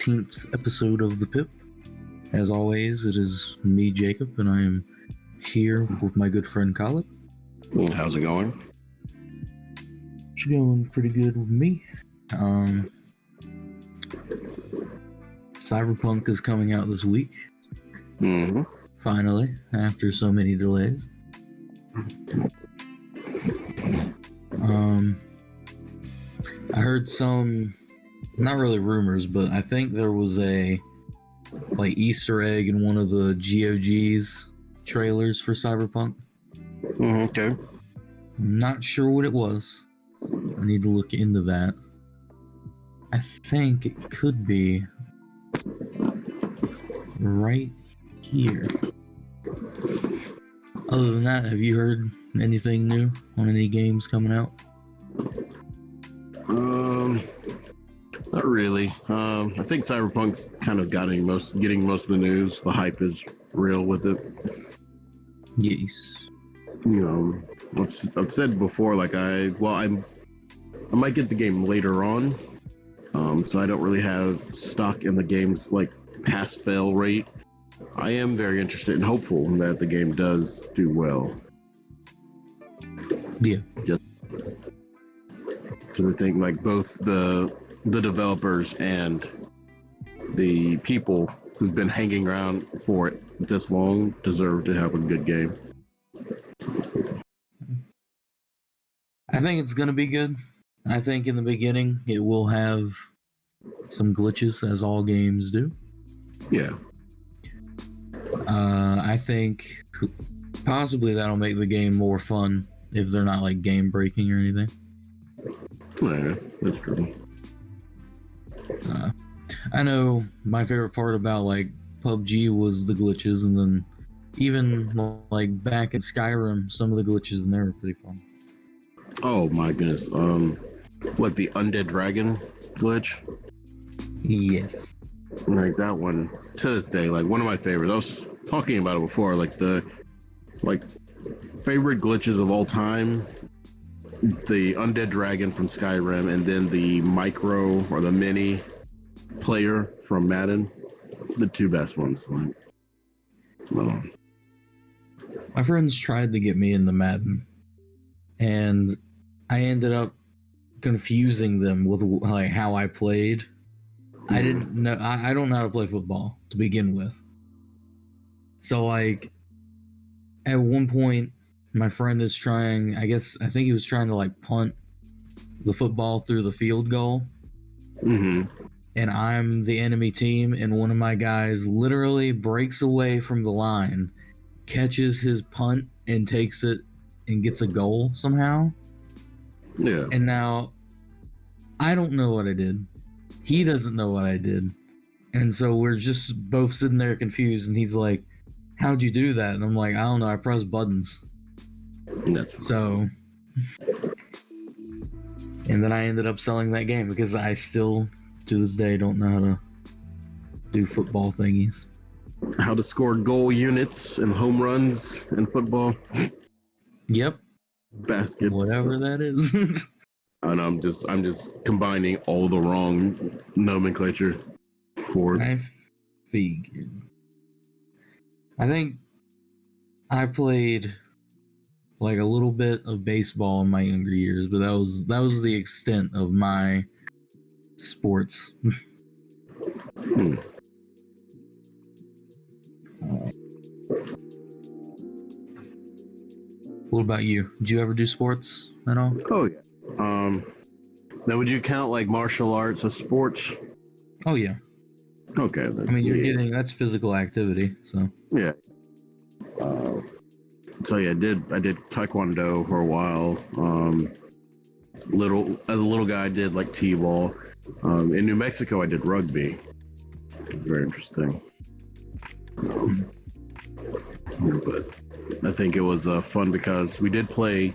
18th episode of the PiP. As always, it is me, Jacob, and I am here with my good friend Colin. How's it going? It's going pretty good with me. Cyberpunk is coming out this week. Mm-hmm. Finally, after so many delays. I heard some, not really rumors, but I think there was a Easter egg in one of the GOG's trailers for Cyberpunk. Okay. I'm not sure what it was. I need to look into that. I think it could be right here. Other than that, have you heard anything new on any games coming out? Not really. I think Cyberpunk's kind of getting most of the news. The hype is real with it. Yes. You know, I've said before, I might get the game later on, so I don't really have stock in the game's pass fail rate. I am very interested and hopeful that the game does do well. Yeah. Just because I think both the developers and the people who've been hanging around for it this long deserve to have a good game. I think it's going to be good. I think in the beginning it will have some glitches, as all games do. Yeah. I think possibly that'll make the game more fun if they're not game breaking or anything. Yeah, that's true. I know my favorite part about PUBG was the glitches, and then even back in Skyrim, some of the glitches in there were pretty fun. Oh my goodness. The undead dragon glitch? Yes. That one, to this day, one of my favorites. I was talking about it before, the favorite glitches of all time, the undead dragon from Skyrim, and then the micro or the mini player from Madden. The two best ones. My friends tried to get me into Madden, and I ended up confusing them with how I played. I didn't know. I don't know how to play football to begin with. So at one point, my friend is trying. I think he was trying to punt the football through the field goal. Mm-hmm. And I'm the enemy team, and one of my guys literally breaks away from the line, catches his punt, and takes it and gets a goal somehow. Yeah. And now I don't know what I did. He doesn't know what I did. And so we're just both sitting there confused, and he's like, "How'd you do that?" And I'm like, "I don't know, I pressed buttons." So and then I ended up selling that game because I still to this day don't know how to do football thingies. How to score goal units and home runs in football. Yep. Baskets. Whatever that is. And I'm just combining all the wrong nomenclature for. I figured. I think I played a little bit of baseball in my younger years, but that was the extent of my sports. What about you? Did you ever do sports at all? Oh yeah. Now would you count martial arts as sports? Oh yeah. Okay. Then, I mean, you're getting that's physical activity, so. Yeah. So yeah, I did taekwondo for a while. As a little guy, I did t-ball. In New Mexico, I did rugby. It was very interesting. But I think it was fun because we did play.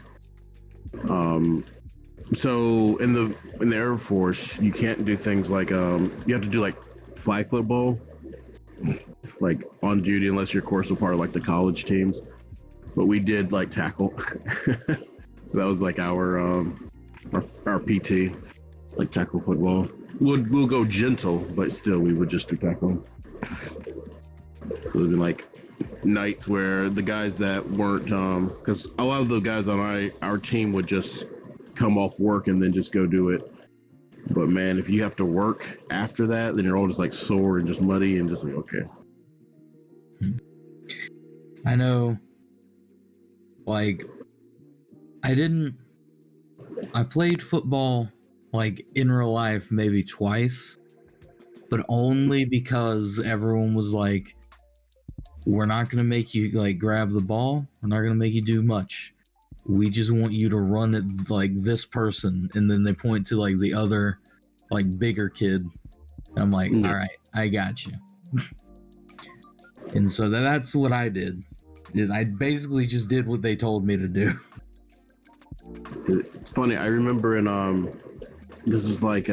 So in the Air Force, you can't do things you have to do flag football, on duty unless you're course a part of the college teams. But we did tackle. That was our PT. like tackle football. We'll go gentle, but still we would just do tackle. So it'd be like nights where the guys that weren't, because a lot of the guys on our team would just come off work and then just go do it. But man, if you have to work after that, then you're all just like sore and just muddy and just like, okay. I know, like, I played football like in real life maybe twice, but only because everyone was like, we're not going to make you like grab the ball. We're not going to make you do much. We just want you to run it like this person. And then they point to like the other, like bigger kid. I'm like, all right, I got you. And so that's what I did. I basically just did what they told me to do. It's funny. I remember in this is like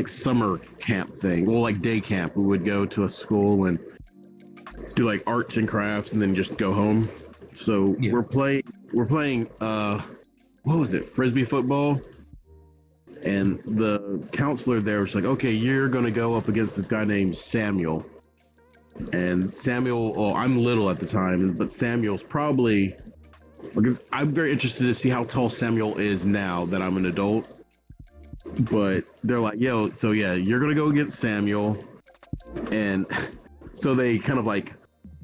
summer camp thing. Well, like day camp. We would go to a school and do like arts and crafts, and then just go home. So yeah. we're playing. What was it? Frisbee football. And the counselor there was like, "Okay, you're gonna go up against this guy named Samuel." And Samuel, well, I'm little at the time, but Samuel's probably, because I'm very interested to see how tall Samuel is now that I'm an adult. But they're like, yo, so yeah, you're going to go against Samuel. And so they kind of like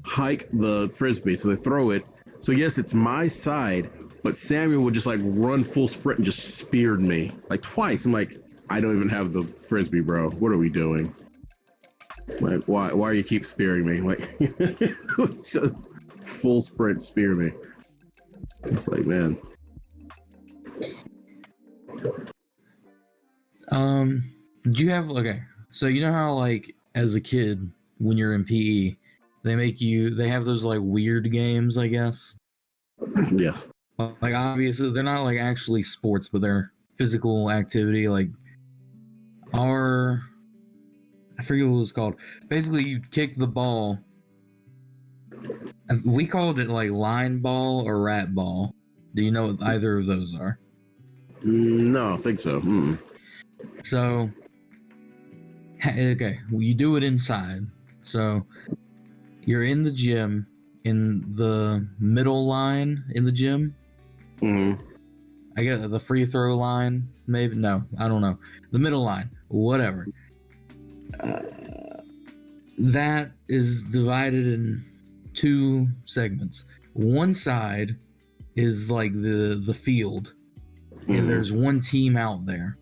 hike the Frisbee. So they throw it. So yes, it's my side, but Samuel would just like run full sprint and just speared me like twice. I'm like, I don't even have the Frisbee, bro. What are we doing? Like, why you keep spearing me? Like, just full sprint spear me. It's like, man. Do you have, okay, so you know how like as a kid when you're in PE, they have those like weird games, I guess? Yes. Like obviously they're not like actually sports, but they're physical activity. Like I forget what it was called. Basically, you kick the ball. We called it like line ball or rat ball. Do you know what either of those are? No, I think so. So, okay, well, you do it inside. So, you're in the gym, in the middle line in the gym. Mm-hmm. I guess the free throw line, maybe. No, I don't know. The middle line, whatever. That is divided in two segments. One side is like the field, and there's one team out there.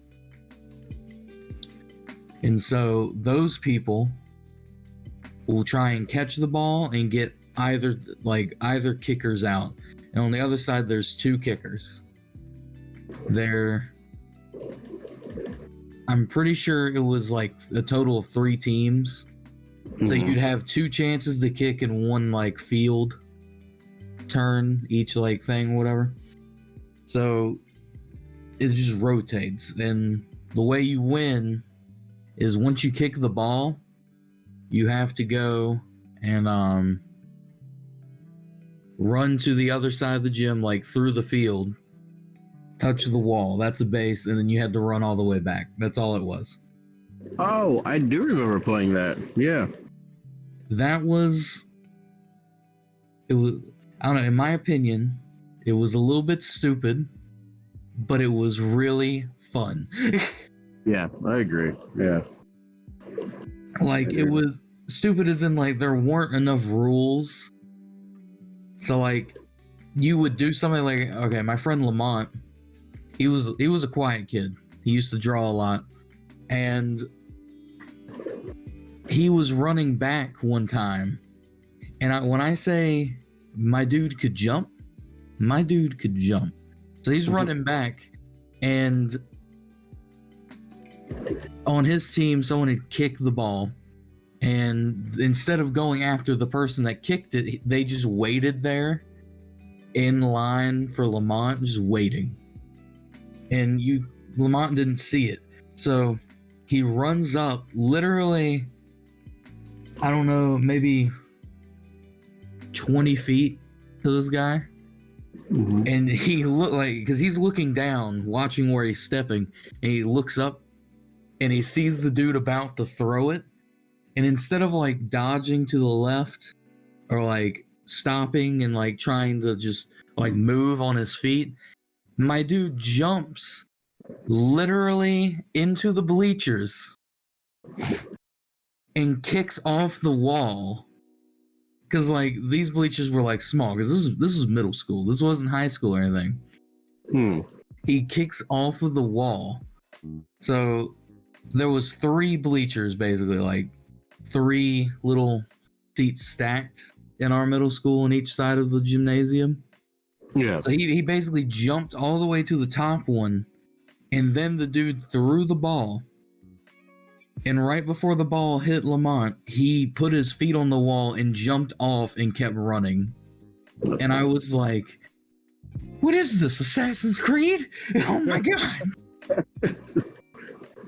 And so those people will try and catch the ball and get either kickers out. And on the other side, there's two kickers. I'm pretty sure it was like a total of 3 teams. So you'd have 2 chances to kick in one like field turn, each like thing, whatever. So it just rotates. And the way you win is once you kick the ball, you have to go and run to the other side of the gym, like through the field, touch the wall. That's a base, and then you had to run all the way back. That's all it was. Oh, I do remember playing that. Yeah. It was, I don't know, in my opinion, it was a little bit stupid, but it was really fun. Yeah, I agree. Yeah. Like, it was stupid as in, like, there weren't enough rules. So, like, you would do something like, okay, my friend Lamont, he was a quiet kid. He used to draw a lot. And he was running back one time. And when I say my dude could jump. So he's running back, and on his team, someone had kicked the ball, and instead of going after the person that kicked it, they just waited there in line for Lamont, just waiting. And Lamont didn't see it. So he runs up literally, I don't know, maybe 20 feet to this guy. And he looked like, because he's looking down, watching where he's stepping, and he looks up and he sees the dude about to throw it. And instead of like dodging to the left or like stopping and like trying to just like move on his feet, my dude jumps literally into the bleachers and kicks off the wall. Because like these bleachers were like small, because this is middle school. This wasn't high school or anything. He kicks off of the wall. So there was 3 bleachers, basically, like 3 little seats stacked in our middle school on each side of the gymnasium. Yeah. So he basically jumped all the way to the top one, and then the dude threw the ball. And right before the ball hit Lamont, he put his feet on the wall and jumped off and kept running. That's and funny. I was like, what is this, Assassin's Creed? Oh my god.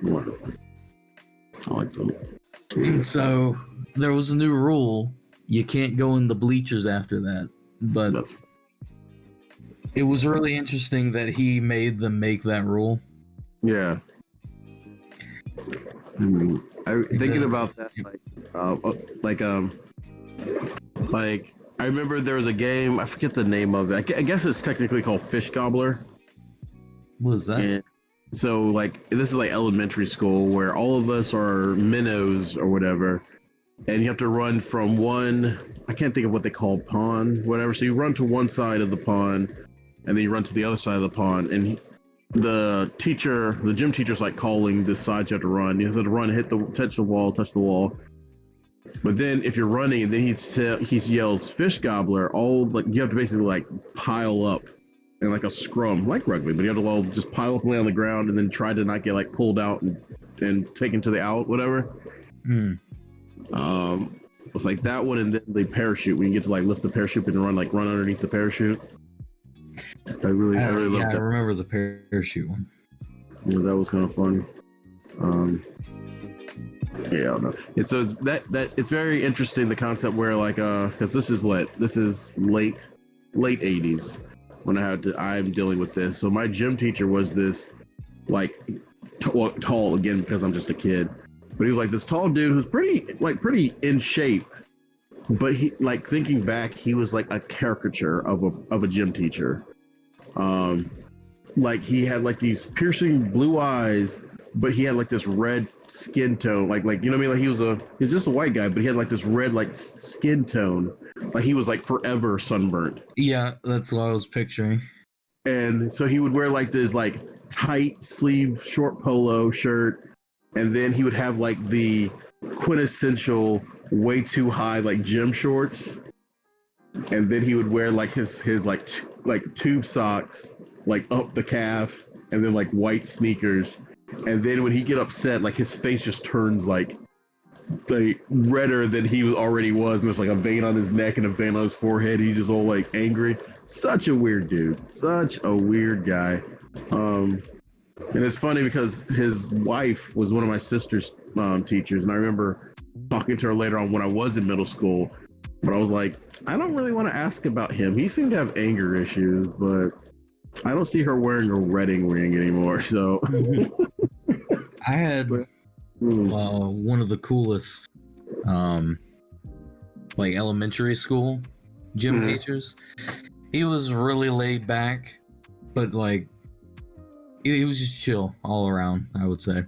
Wonderful. I like that. And so there was a new rule. You can't go in the bleachers after that. But it was really interesting that he made them make that rule. Yeah. Thinking about that, like I remember there was a game, I forget the name of it. I guess it's technically called Fish Gobbler. What is that? And so like this is like elementary school where all of us are minnows or whatever, and you have to run from one, I can't think of what they call pond, whatever. So you run to one side of the pond, and then you run to the other side of the pond, and the gym teacher's like calling the side you have to run. You have to run, touch the wall. But then if you're running, then he yells Fish Gobbler. All like you have to basically like pile up in like a scrum, like rugby, but you have to all just pile up and lay on the ground and then try to not get like pulled out and taken to the out, whatever. It's like that one, and then the parachute when you get to like lift the parachute and run underneath the parachute. I really love that. I remember the parachute one. Yeah, that was kind of fun. Yeah, I don't know. And so it's very interesting, the concept where like because this is late 80s when I'm dealing with this. So my gym teacher was this like tall, again because I'm just a kid, but he was like this tall dude who's pretty in shape. But he, like, thinking back, he was like a caricature of a gym teacher. Like he had like these piercing blue eyes, but he had like this red skin tone, like you know what I mean? Like he's just a white guy, but he had like this red like skin tone, like he was like forever sunburnt. Yeah, that's what I was picturing. And so he would wear like this like tight sleeve short polo shirt, and then he would have like the quintessential way too high like gym shorts, and then he would wear like his like tube socks like up the calf, and then like white sneakers. And then when he get upset, like his face just turns like redder than he already was, and there's like a vein on his neck and a vein on his forehead. He's just all like angry. Such a weird dude. Such a weird guy. And it's funny because his wife was one of my sister's teachers, and I remember talking to her later on when I was in middle school, but I was like, I don't really want to ask about him. He seemed to have anger issues, but I don't see her wearing a wedding ring anymore. So I had one of the coolest like elementary school gym teachers. He was really laid back, but like he was just chill all around, I would say.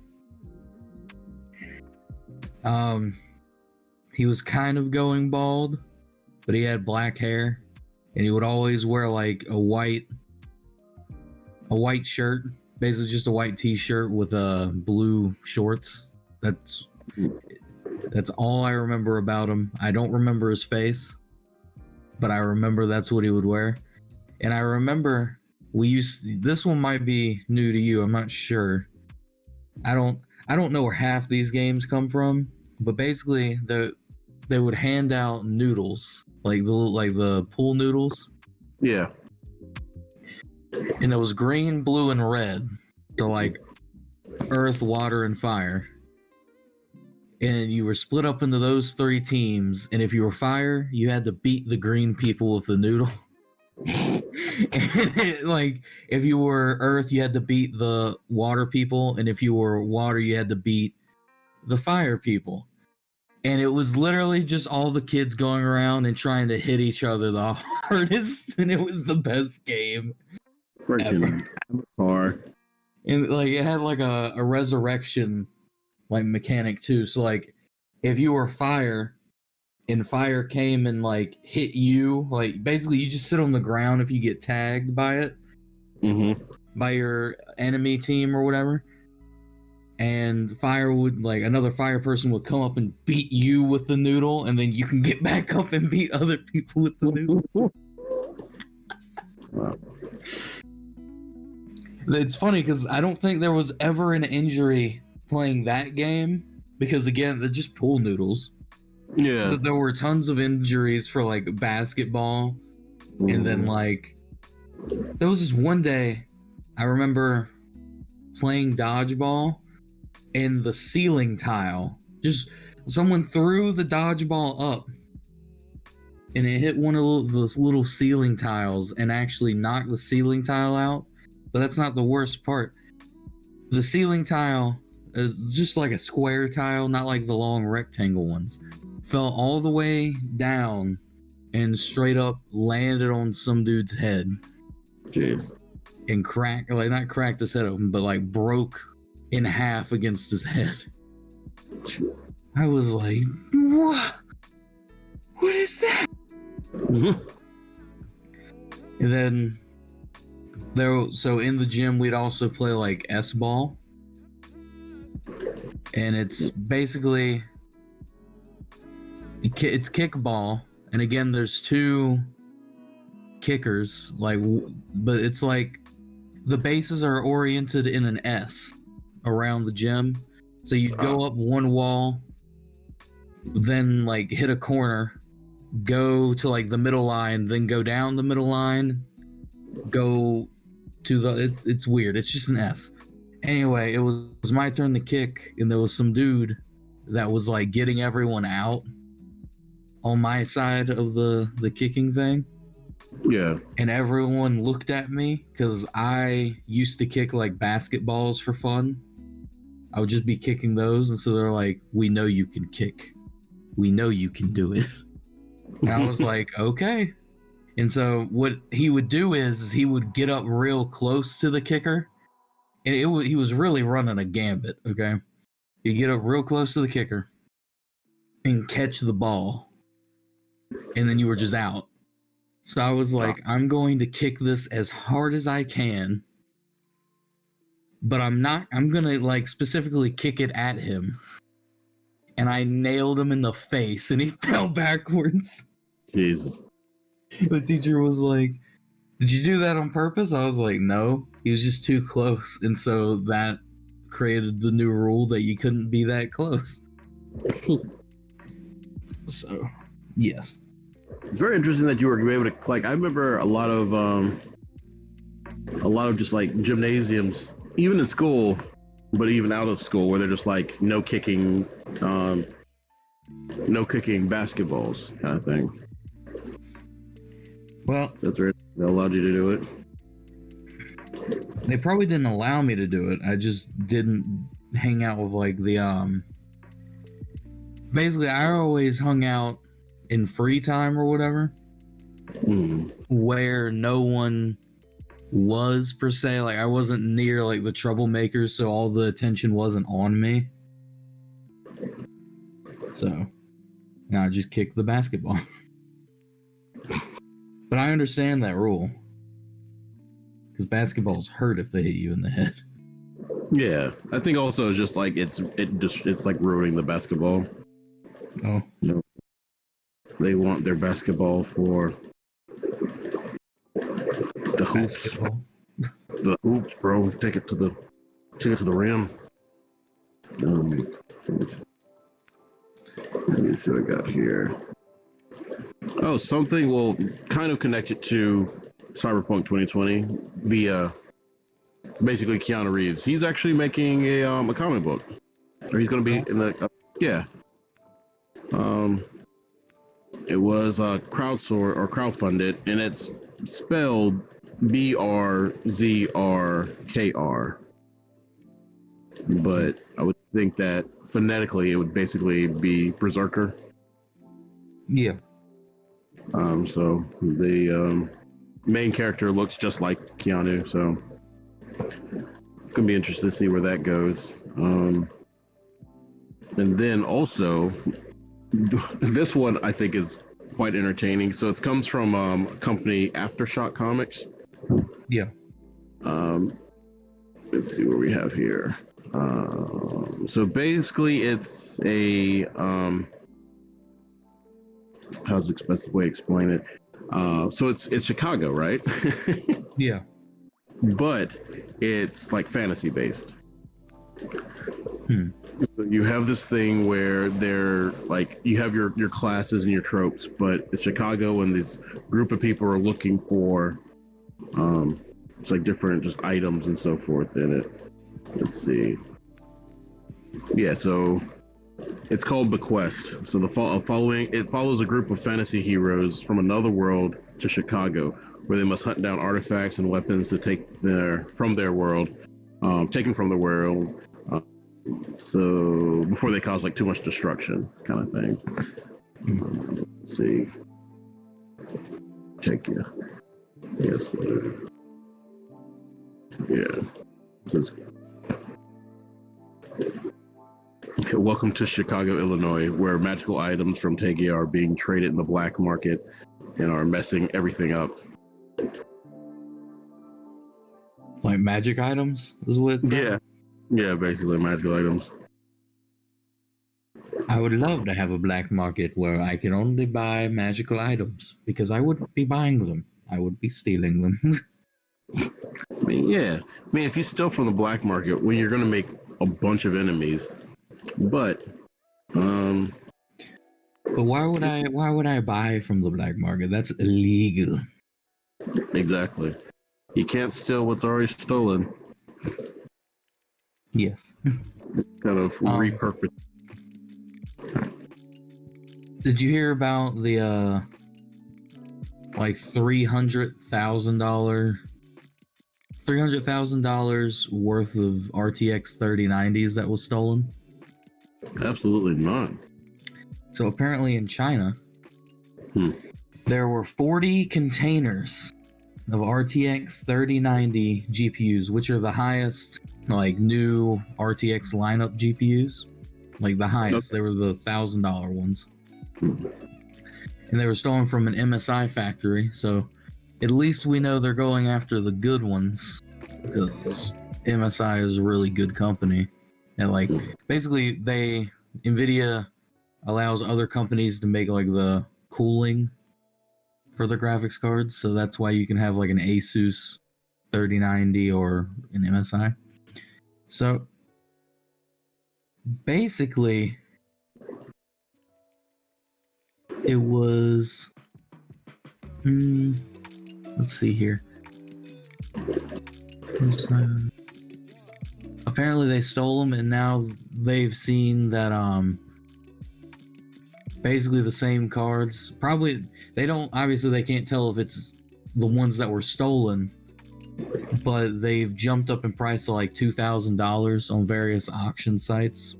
He was kind of going bald, but he had black hair, and he would always wear like a white shirt, basically just a white t-shirt with blue shorts. That's all I remember about him. I don't remember his face, but I remember that's what he would wear. And I remember this one might be new to you, I'm not sure. I don't know where half these games come from, but basically they would hand out noodles, like the pool noodles. Yeah. And it was green, blue, and red. So like earth, water, and fire. And you were split up into those 3 teams, and if you were fire, you had to beat the green people with the noodle. Like if you were Earth, you had to beat the water people, and if you were water, you had to beat the fire people. And it was literally just all the kids going around and trying to hit each other the hardest, and it was the best game Freaking ever. Avatar. And like it had like a resurrection like mechanic too. So like if you were fire and fire came and like hit you, like basically you just sit on the ground if you get tagged by it, by your enemy team or whatever. And fire would like another fire person would come up and beat you with the noodle, and then you can get back up and beat other people with the noodles. Wow. It's funny because I don't think there was ever an injury playing that game because again they're just pool noodles. Yeah. But there were tons of injuries for like basketball, and then like there was this one day I remember playing dodgeball. And the ceiling tile, just someone threw the dodgeball up and it hit one of those little ceiling tiles and actually knocked the ceiling tile out. But that's not the worst part. The ceiling tile is just like a square tile, not like the long rectangle ones. Fell all the way down and straight up landed on some dude's head. Jeez. And cracked, like not cracked his head open, but like broke in half against his head. I was like, what is that? And then so in the gym we'd also play like S-ball, and it's basically it's kickball, and again there's two kickers, like, but it's like the bases are oriented in an S around the gym. So you'd go up one wall, then like hit a corner, go to like the middle line, then go down the middle line, go to the it's weird. It's just an S. Anyway, it was my turn to kick, and there was some dude that was like getting everyone out on my side of the kicking thing. Yeah. And everyone looked at me because I used to kick like basketballs for fun. I would just be kicking those, and so they're like, "We know you can kick. We know you can do it." And I was like, "Okay." And so what he would do is he would get up real close to the kicker, and he was really running a gambit. Okay, he'd get up real close to the kicker and catch the ball, and then you were just out. So I was like, I'm going to kick this as hard as I can, but I'm gonna like specifically kick it at him. And I nailed him in the face and he fell backwards. Jesus. The teacher was like, "Did you do that on purpose?" I was like, "No, he was just too close." And so that created the new rule that you couldn't be that close. So, yes. It's very interesting that you were able to, like, I remember a lot of just like gymnasiums, even in school, but even out of school, where they're just like no kicking basketballs kind of thing. Well, So that's right. They allowed you to do it. they probably didn't allow me to do it. I just didn't hang out with like the basically I always hung out in free time or whatever, where no one was per se. Like I wasn't near like the troublemakers, so all the attention wasn't on me. So now I just kick the basketball. But I understand that rule, because basketballs hurt if they hit you in the head. Yeah, I think also it's just like it's like ruining the basketball. Oh, you know, they want their basketball for the hoops. basketball. The hoops, bro. Take it to the rim. Let me see what I got here. Oh, something will kind of connect it to Cyberpunk 2020 via basically Keanu Reeves. He's actually making a comic book, or he's going to be in the yeah. It was crowdsourced or crowdfunded, and it's spelled BRZRKR. But I would think that phonetically it would basically be Berserker. Yeah. So the main character looks just like Keanu, so it's gonna be interesting to see where that goes. And then also, this one I think is quite entertaining. So it comes from company Aftershock Comics. Yeah. Let's see what we have here. So basically, it's a how's the best way to explain it? So it's Chicago, right? Yeah. But it's like fantasy based. So you have this thing where they're like you have your classes and your tropes, but it's Chicago and this group of people are looking for it's like different just items and so forth in it. Let's see. Yeah, so it's called Bequest. So it follows a group of fantasy heroes from another world to Chicago, where they must hunt down artifacts and weapons to take from their world, taken from the world. So before they cause like too much destruction, kind of thing. Let's see. Check yeah. Yes. Yeah. Says, welcome to Chicago, Illinois, where magical items from Tegia are being traded in the black market and are messing everything up. Like magic items is what it's Yeah, basically magical items. I would love to have a black market where I can only buy magical items because I wouldn't be buying them. I would be stealing them. I mean, if you steal from the black market, well, you're going to make a bunch of enemies. But why would I buy from the black market? That's illegal. Exactly. You can't steal what's already stolen. Yes. Kind of repurpose. Did you hear about the like $300,000 worth of RTX 3090s that was stolen? Absolutely not. So apparently in China, there were 40 containers of RTX 3090 GPUs, which are the highest, like, new RTX lineup GPUs. Like the highest. They were the $1,000 ones. And they were stolen from an MSI factory, so at least we know they're going after the good ones, because MSI is a really good company. And like basically NVIDIA allows other companies to make like the cooling for the graphics cards, so that's why you can have like an Asus 3090 or an MSI. So basically it was let's see here. Apparently they stole them, and now they've seen that basically the same cards, probably they can't tell if it's the ones that were stolen, but they've jumped up in price to like $2,000 on various auction sites.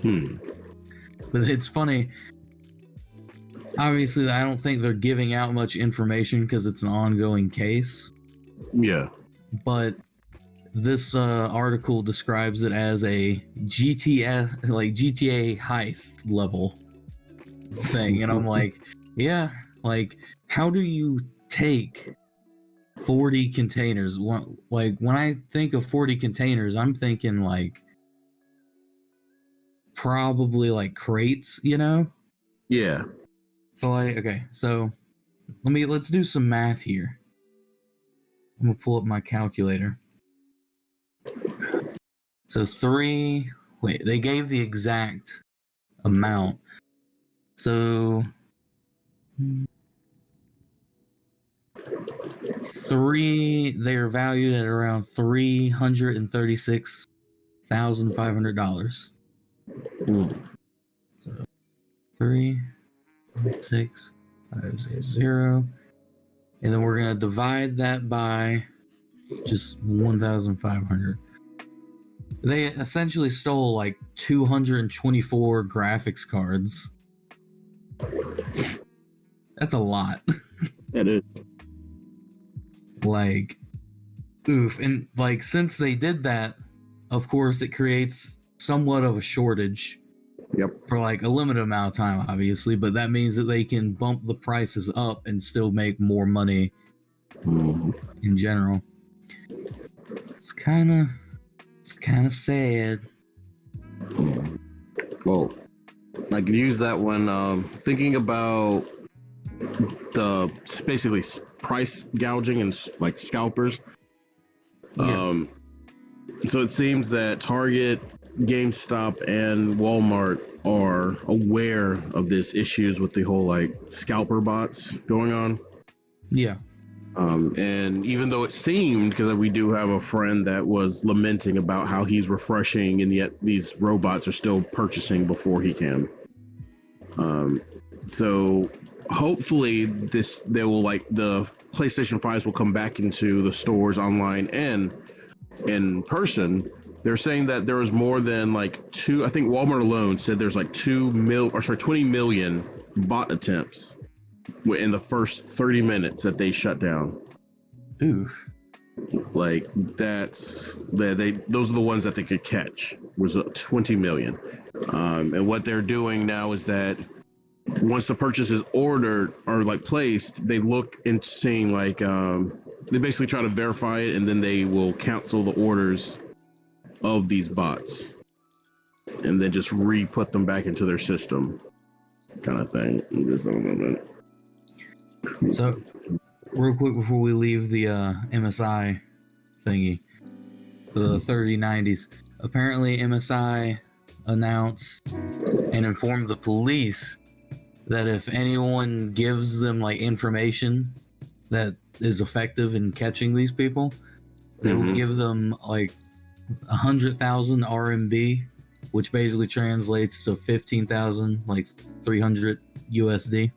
But it's funny, obviously I don't think they're giving out much information because it's an ongoing case. Yeah. But this article describes it as a GTA heist level thing, and I'm like, yeah, like how do you take 40 containers? Like when I think of 40 containers, I'm thinking like probably like crates, you know? Yeah. So so let's do some math here. I'm gonna pull up my calculator. So they gave the exact amount. So they're valued at around $336,500. So 36500 And then we're going to divide that by just 1,500. They essentially stole like 224 graphics cards. That's a lot. It is. Like, oof. And like, since they did that, of course, it creates somewhat of a shortage. Yep. For like a limited amount of time, obviously, but that means that they can bump the prices up and still make more money in general. It's kind of sad. Well, I can use that when thinking about the basically price gouging and like scalpers. Yeah. So it seems that Target, GameStop, and Walmart are aware of this issues with the whole like scalper bots going on. Yeah. And even though it seemed, because we do have a friend that was lamenting about how he's refreshing and yet these robots are still purchasing before he can. So hopefully they will, like, the PlayStation 5s will come back into the stores online and in person. They're saying that there was more than like I think Walmart alone said there's like 20 million bot attempts in the first 30 minutes that they shut down. Oof. Like those are the ones that they could catch, was 20 million. And what they're doing now is that once the purchase is ordered or like placed, they look into seeing like they basically try to verify it, and then they will cancel the orders of these bots and then just re-put them back into their system, kind of thing. So, real quick before we leave the MSI thingy, the 3090s, apparently MSI announced and informed the police that if anyone gives them like information that is effective in catching these people, they will give them like 100,000 RMB, which basically translates to 15,000, like 300 USD.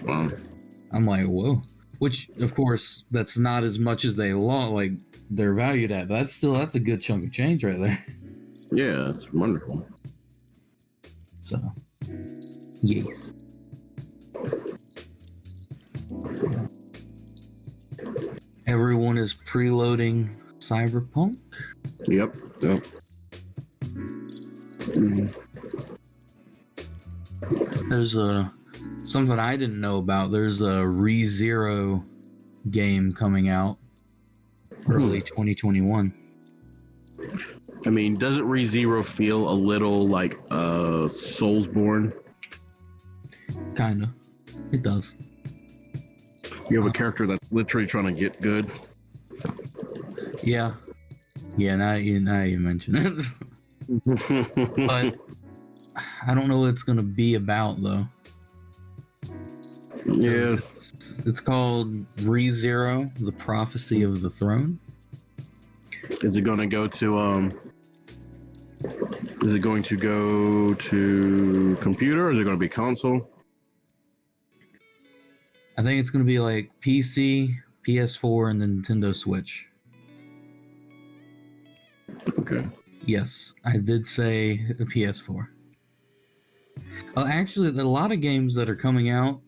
Wow. I'm like, whoa. Which, of course, that's not as much as like they're valued at, but that's a good chunk of change right there. Yeah, that's wonderful. So, yes. Everyone is preloading Cyberpunk. Yep. There's something I didn't know about. There's a ReZero game coming out early 2021. I mean, doesn't ReZero feel a little like Soulsborne? Kinda. It does. You have a character that's literally trying to get good. Yeah. Now you mention it. But I don't know what it's gonna be about though. Yeah. It's called ReZero: The Prophecy of the Throne. Is it going to go to computer, or is it going to be console? I think it's going to be like PC, PS4, and then Nintendo Switch. Okay. Yes, I did say the PS4. Actually, a lot of games that are coming out,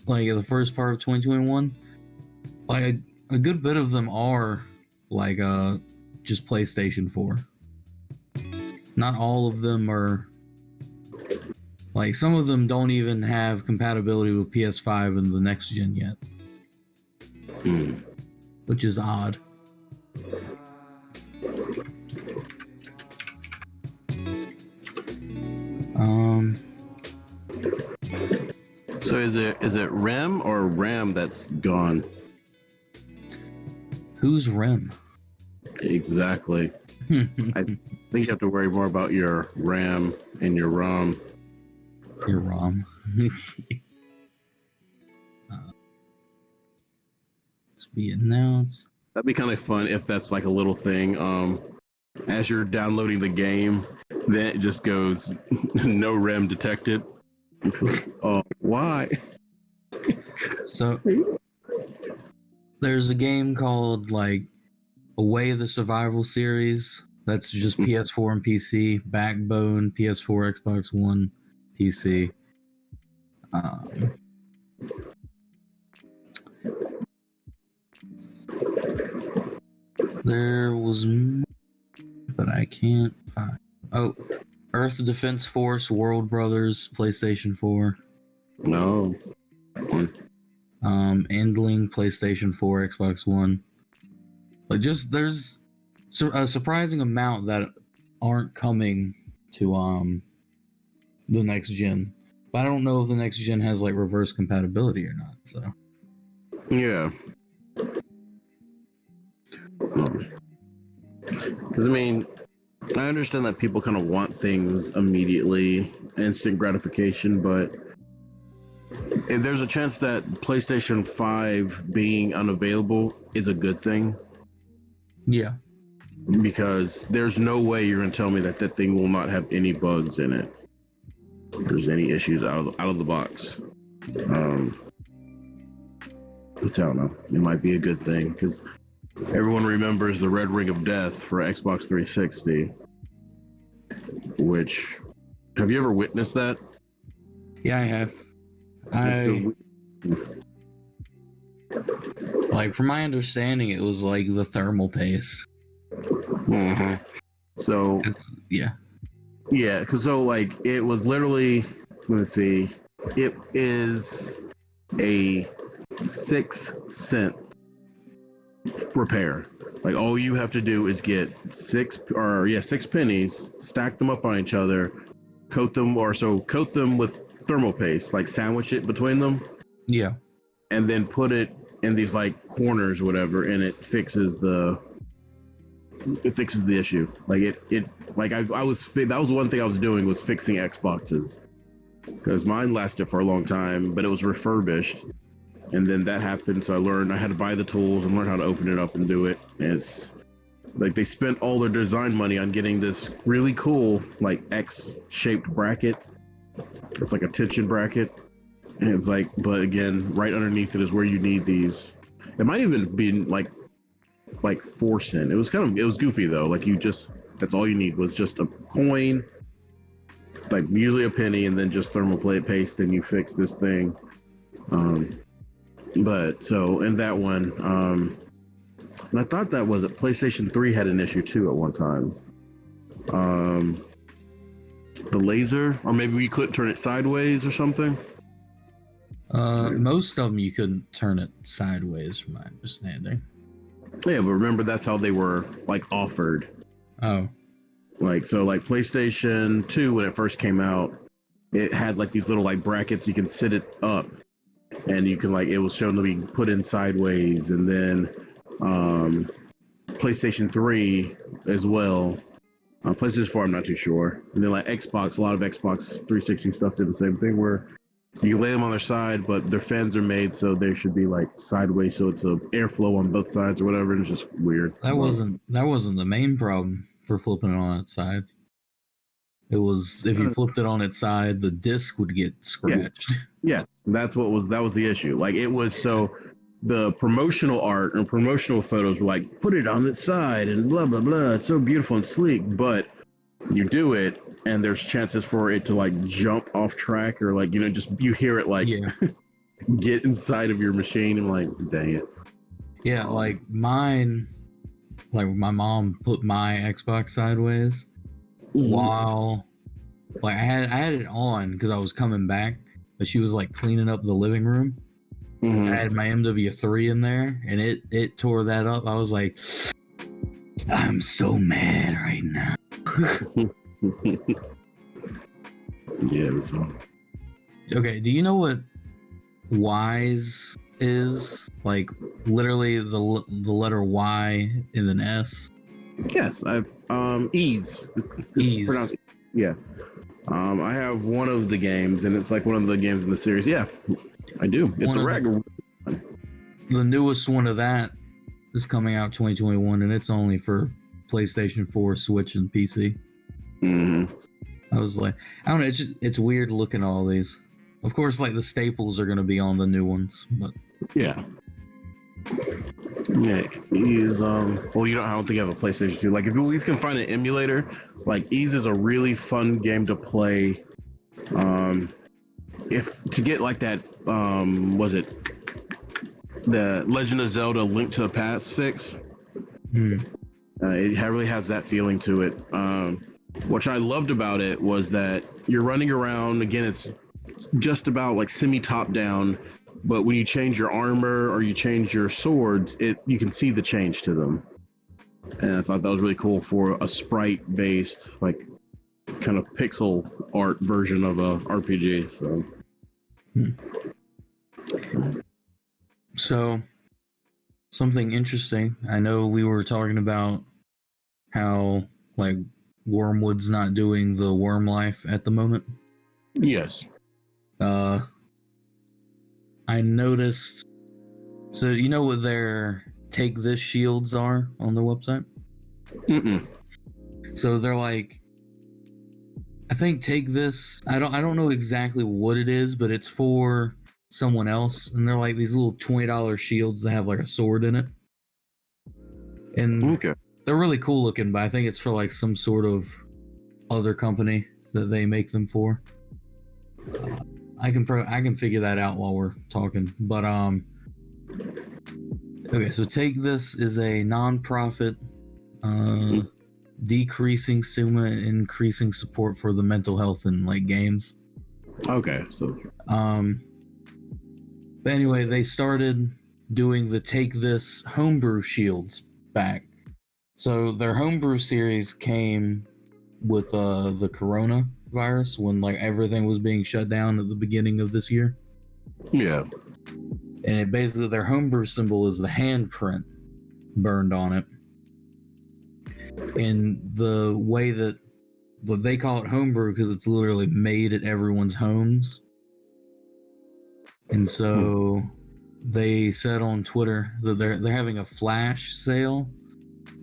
like the first part of 2021, like a good bit of them are like just PlayStation 4. Not all of them are. Like, some of them don't even have compatibility with PS5 and the next gen yet. Which is odd. So is it REM or RAM that's gone? Who's REM? Exactly. I think you have to worry more about your RAM and your ROM. Your ROM. To be announced. That'd be kind of fun if that's like a little thing. As you're downloading the game, then it just goes no RAM detected. Oh, why? So there's a game called like Away the Survival series. That's just PS4 and PC. Backbone, PS4, Xbox One, PC. There was, but I can't find. Oh, Earth Defense Force, World Brothers, PlayStation 4. No. Endling, PlayStation 4, Xbox One. Like, just there's a surprising amount that aren't coming to the next gen. But I don't know if the next gen has like reverse compatibility or not. So yeah. Because I mean, I understand that people kind of want things immediately, instant gratification, but if there's a chance that PlayStation 5 being unavailable is a good thing. yeah. Because there's no way you're going to tell me that that thing will not have any bugs in it. If there's any issues out of the box. I don't know. It might be a good thing because everyone remembers the Red Ring of Death for Xbox 360. Which, have you ever witnessed that? Yeah, I have. Like, from my understanding, it was like the thermal paste. Mm-hmm. So yeah, because so like it was literally, let's see, it is a 6-cent repair. Like all you have to do is get 6 pennies, stack them up on each other, coat them with thermal paste, like sandwich it between them. Yeah. And then put it in these like corners or whatever, and it fixes the issue. Like it like that was one thing I was doing was fixing Xboxes. Because mine lasted for a long time, but it was refurbished. And then that happened, so I had to buy the tools and learn how to open it up and do it. And it's like they spent all their design money on getting this really cool like X-shaped bracket. It's like a tension bracket. And it's like, but again, right underneath it is where you need these. It might even be like 4 cents. It was goofy though. Like that's all you need was just a coin, like usually a penny, and then just thermal paste, and you fix this thing. But so in that one, and I thought that was it. PlayStation 3 had an issue too at one time. The laser, or maybe we couldn't turn it sideways or something. Most of them you couldn't turn it sideways, from my understanding. Yeah, but remember that's how they were like offered. Oh. Like so, like PlayStation 2 when it first came out, it had like these little like brackets you can sit it up. And you can like it was shown to be put in sideways, and then PlayStation 3 as well. PlayStation 4, I'm not too sure. And then like Xbox, a lot of Xbox 360 stuff did the same thing where you lay them on their side, but their fans are made so they should be like sideways, so it's a airflow on both sides or whatever. And it's just weird. That wasn't the main problem for flipping it on its side. It was if you flipped it on its side, the disc would get scratched. Yeah, that was the issue. Like it was so the promotional art and promotional photos were like put it on its side and blah blah blah. It's so beautiful and sleek, but you do it and there's chances for it to like jump off track or like just you hear it like get inside of your machine and like dang it. Yeah, like mine, like my mom put my Xbox sideways. While like I had it on because I was coming back, but she was like cleaning up the living room. I had my MW3 in there, and it tore that up. I was like, I'm so mad right now. Yeah, it was fun. Okay, do you know what Wise is? Like literally the letter Y and an S. Yes, I've Ease. It's Ease. Pronounced, yeah. I have one of the games, and it's like one of the games in the series. Yeah, I do. It's a regular. The newest one of that is coming out 2021, and it's only for PlayStation 4, Switch, and PC. I was like, I don't know. It's weird looking at all these. Of course, like the staples are going to be on the new ones, but yeah. Yeah, Ease. Well, I don't think you have a PlayStation 2. Like, if you can find an emulator, like Ease is a really fun game to play. If to get like that, was it the Legend of Zelda: Link to the Past fix? It really has that feeling to it. What I loved about it was that you're running around. Again, it's just about like semi top down, but when you change your armor or you change your swords, you can see the change to them. And I thought that was really cool for a sprite based, like, kind of pixel art version of a RPG. So something interesting. I know we were talking about how like Wormwood's not doing the worm life at the moment. Yes. I noticed. So you know what their take this shields are on their website? Mm-mm. So they're like, I think take this. I don't know exactly what it is, but it's for someone else, and they're like these little $20 shields that have like a sword in it, and Okay. they're really cool looking. But I think it's for like some sort of other company that they make them for. I can figure that out while we're talking. But okay, so take this is a non-profit decreasing stigma and increasing support for the mental health in like games. Okay, so but anyway, they started doing the Take This homebrew shields back. So their homebrew series came with the coronavirus when like everything was being shut down at the beginning of this year. Yeah. And it basically, their homebrew symbol is the handprint burned on it. And the way that they call it homebrew because it's literally made at everyone's homes. And so they said on Twitter that they're having a flash sale,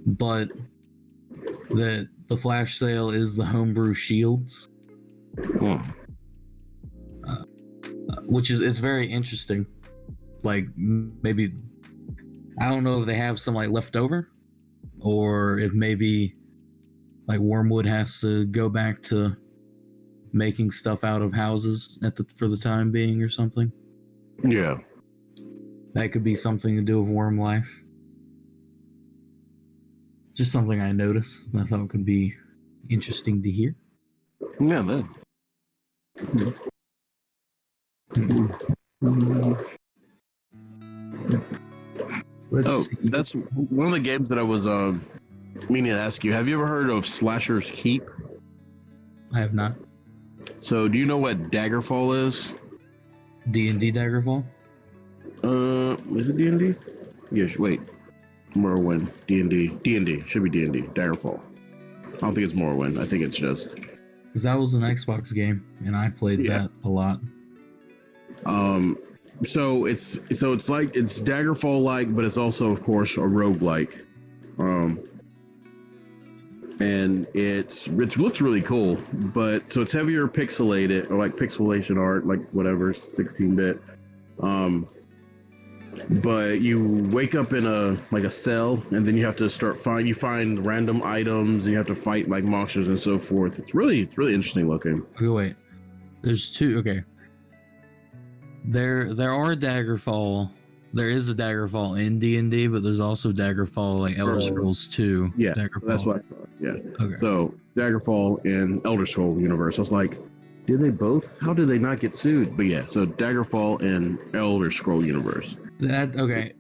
but that the flash sale is the homebrew shields, which is it's very interesting. Like maybe I don't know if they have some like left over, or if maybe like Wormwood has to go back to making stuff out of houses for the time being or something. Yeah. That could be something to do with worm life. Just something I noticed and I thought could be interesting to hear. Yeah, then. Let's see. That's one of the games that I was meaning to ask you. Have you ever heard of Slasher's Keep? I have not. So, do you know what Daggerfall is? D&D Daggerfall? Is it D&D? Yes, wait. Morrowind, D&D. Should be D&D, Daggerfall. I don't think it's Morrowind. I think it's just... Because that was an Xbox game, and I played that a lot. So it's like, it's Daggerfall-like, but it's also, of course, a roguelike. And it looks really cool, but so it's heavier pixelated, or like pixelation art, like whatever, 16-bit. But you wake up in a cell, and then you have to find random items, and you have to fight like monsters and so forth. It's really interesting looking. Okay, wait. There's two. Okay. There are Daggerfall. There is a Daggerfall in D&D, but there's also Daggerfall like Elder Scrolls 2. Yeah, Daggerfall. that's what I thought. Yeah. Okay. So Daggerfall in Elder Scroll universe. I was like, did they both? How did they not get sued? But yeah, so Daggerfall in Elder Scroll universe. Okay.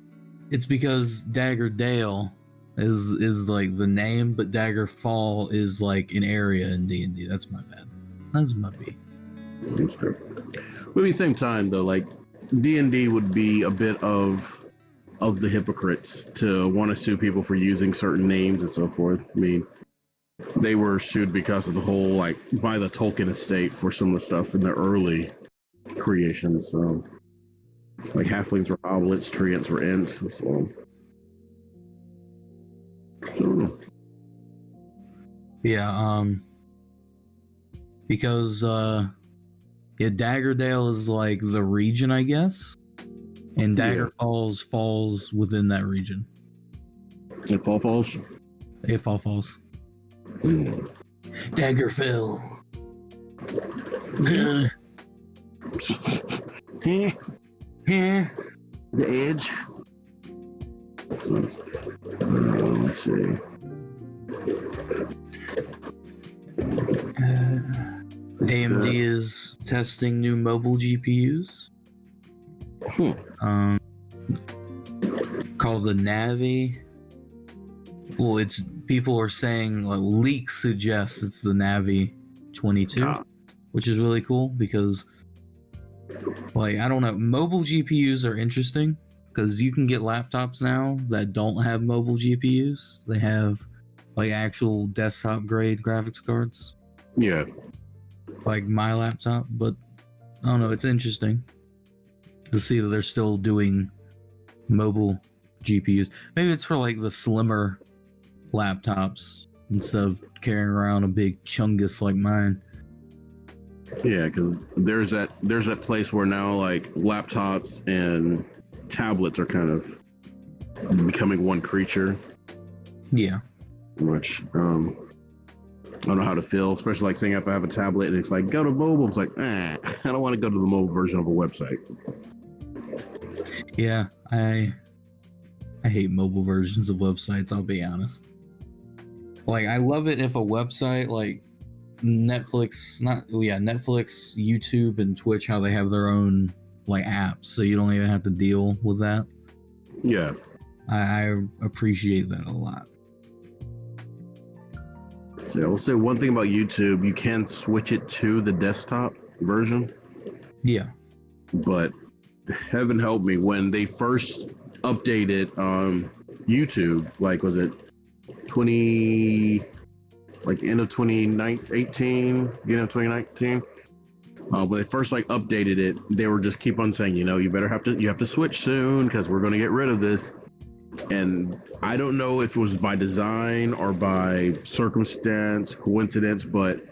It's because Daggerdale is like the name, but Daggerfall is like an area in D&D. That's my bad. That's my B. That's true. But at the same time, though, like D&D would be a bit of the hypocrites to want to sue people for using certain names and so forth. I mean, they were sued because of the whole, like, by the Tolkien estate for some of the stuff in their early creations. So, like, halflings were hobbits, treants were ents. So. Yeah, because Daggerdale is like the region, I guess, And Dagger falls within that region. In Fall Falls? It falls. Mm. Daggerfell. The Edge. So, let's see. AMD is testing new mobile GPUs. Called the Navi. Well, it's people are saying leaks suggest it's the Navi 22, which is really cool because, I don't know, mobile GPUs are interesting because you can get laptops now that don't have mobile GPUs. They have actual desktop grade graphics cards. Yeah. Like my laptop, but I don't know. It's interesting to see that they're still doing mobile GPUs. Maybe it's for the slimmer laptops instead of carrying around a big chungus like mine. Yeah, because there's that place where now laptops and tablets are kind of becoming one creature. Yeah. Which I don't know how to feel, especially saying if I have a tablet and it's go to mobile. It's I don't want to go to the mobile version of a website. Yeah, I hate mobile versions of websites, I'll be honest. I love it if a website Netflix, YouTube and Twitch, how they have their own apps, so you don't even have to deal with that. Yeah. I appreciate that a lot. So I will say one thing about YouTube, you can switch it to the desktop version. Yeah. But heaven help me, when they first updated YouTube, was it end of 2018, beginning of 2019? When they first updated it, they were just keep on saying, you have to switch soon because we're going to get rid of this. And I don't know if it was by design or by circumstance, coincidence, but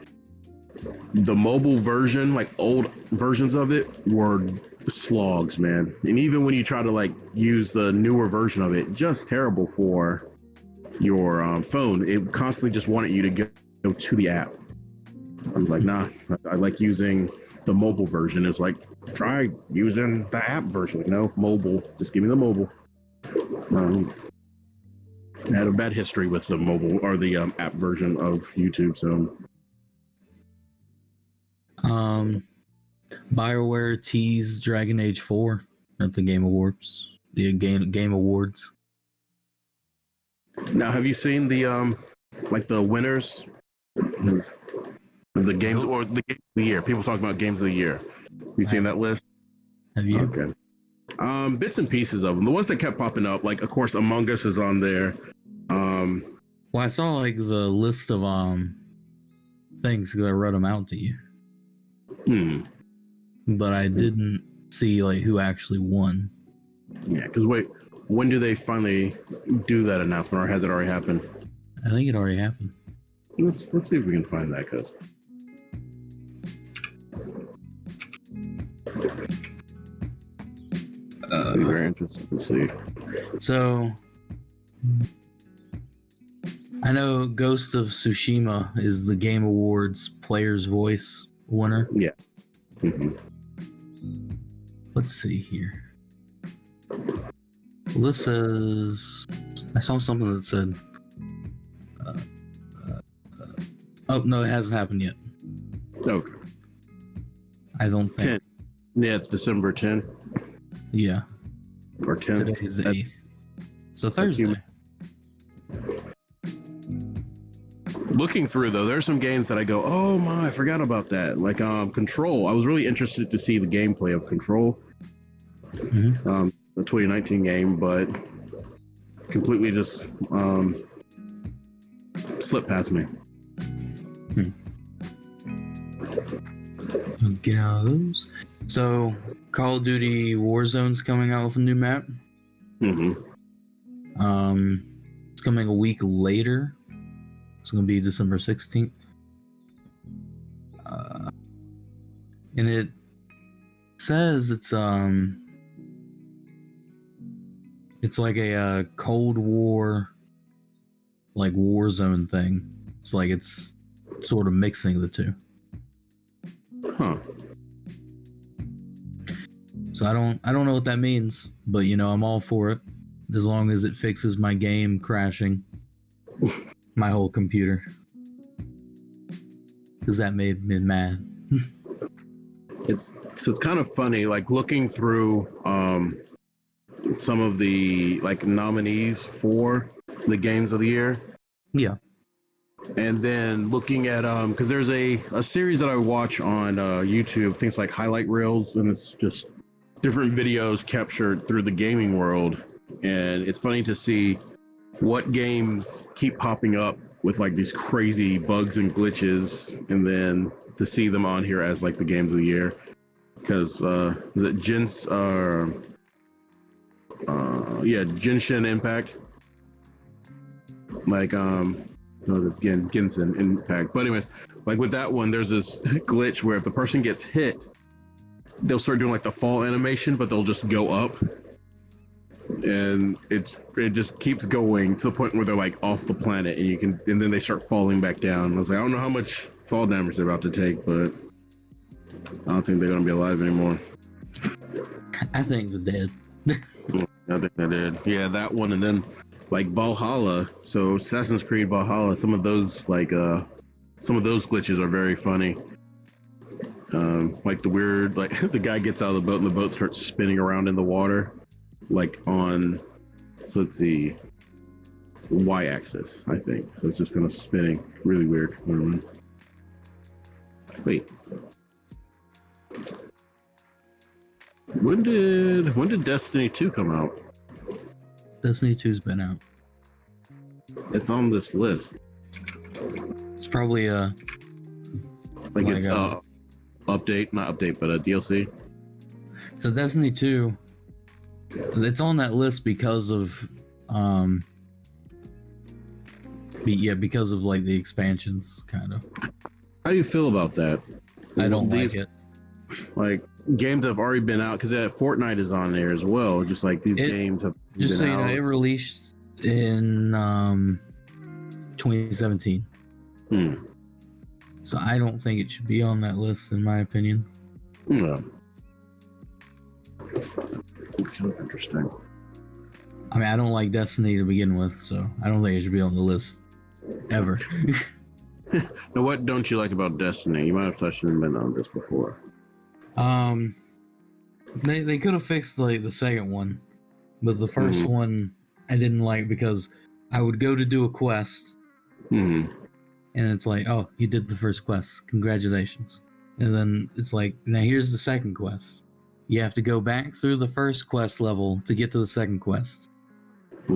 the mobile version, old versions of it, were slogs, man. And even when you try to use the newer version of it, just terrible for your phone. It constantly just wanted you to go to the app. I was nah, I like using the mobile version. It's try using the app version. No, mobile. Just give me the mobile. I had a bad history with the mobile or the app version of YouTube. So, BioWare teased Dragon Age 4 at the Game Awards. The Game Awards. Now, have you seen the the winners of the games or the game of the year? People talking about games of the year. You seen that list? Have you? Okay. Bits and pieces of them. The ones that kept popping up, of course, Among Us is on there. Well, I saw the list of things because I wrote them out to you. But I didn't see who actually won. Yeah, because when do they finally do that announcement, or has it already happened? I think it already happened. Let's see if we can find that, cause. Very interesting to see. So, I know Ghost of Tsushima is the Game Awards Player's Voice winner. Yeah. Let's see here. Well, this says... I saw something that said... oh, no, it hasn't happened yet. Okay. I don't think. 10. Yeah, it's December 10th. Yeah. Or 10th. Today's the 8th. So Thursday. Looking through, though, there's some games that I go, oh my, I forgot about that. Control. I was really interested to see the gameplay of Control. The 2019 game, but completely just slipped past me. Get out of those. So, Call of Duty Warzone's coming out with a new map. It's coming a week later. It's going to be December 16th. And it says it's It's like a Cold War, like war zone thing. It's like it's sort of mixing the two. Huh. So I don't know what that means, but you know, I'm all for it as long as it fixes my game crashing my whole computer. Because that made me mad. It's kind of funny, like looking through some of the like nominees for the games of the year. Yeah. And then looking at because there's a series that I watch on YouTube, things like highlight reels, and it's just different videos captured through the gaming world. And it's funny to see what games keep popping up with like these crazy bugs and glitches, and then to see them on here as like the games of the year. Because the Genshin Impact, like this Genshin Impact. But anyways, like with that one, there's this glitch where if the person gets hit, they'll start doing like the fall animation, but they'll just go up, and it just keeps going to the point where they're like off the planet, and then they start falling back down. I was like, I don't know how much fall damage they're about to take, but I don't think they're gonna be alive anymore. I think they're dead. I think they did. Yeah, that one, and then like Valhalla. So Assassin's Creed Valhalla. Some of those glitches are very funny. Like the weird, like the guy gets out of the boat and the boat starts spinning around in the water, like on. So let's see, y-axis, I think. So it's just kind of spinning, really weird. Wait. When did Destiny 2 come out? Destiny 2's been out. It's on this list. It's probably it's update, not update, but a DLC. So Destiny 2, it's on that list because of because of like the expansions, kind of. How do you feel about that? I don't like it. Like games have already been out, because Fortnite is on there as well. Just like these games have just been so you know, out. it released in 2017. So I don't think it should be on that list, in my opinion. Yeah, that's interesting. I mean, I don't like Destiny to begin with, so I don't think it should be on the list ever. Now, what don't you like about Destiny? You might have touched on this before. They could have fixed like the second one, but the first one I didn't like, because I would go to do a quest, and it's like, oh, you did the first quest, congratulations. And then it's like, now here's the second quest. You have to go back through the first quest level to get to the second quest.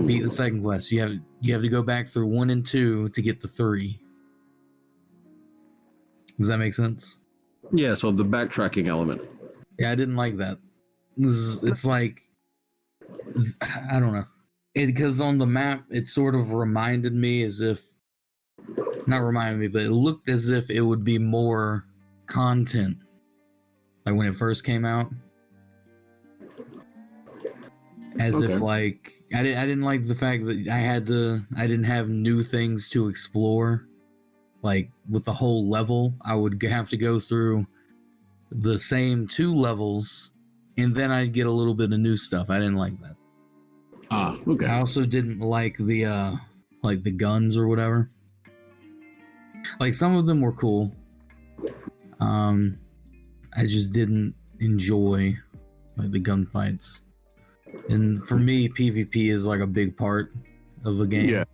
Beat the second quest. You have to go back through 1 and 2 to get to 3. Does that make sense? Yeah, so the backtracking element. Yeah, I didn't like that. It's like, I don't know. Because on the map, it sort of reminded me as if, not reminded me, but it looked as if it would be more content. Like when it first came out. As if like, I didn't like the fact that I didn't have new things to explore. Like with the whole level, I would have to go through the same 2 levels, and then I'd get a little bit of new stuff. I didn't like that. Okay. I also didn't like the guns or whatever. Like some of them were cool. I just didn't enjoy like the gunfights. And for me, PvP is like a big part of a game. Yeah.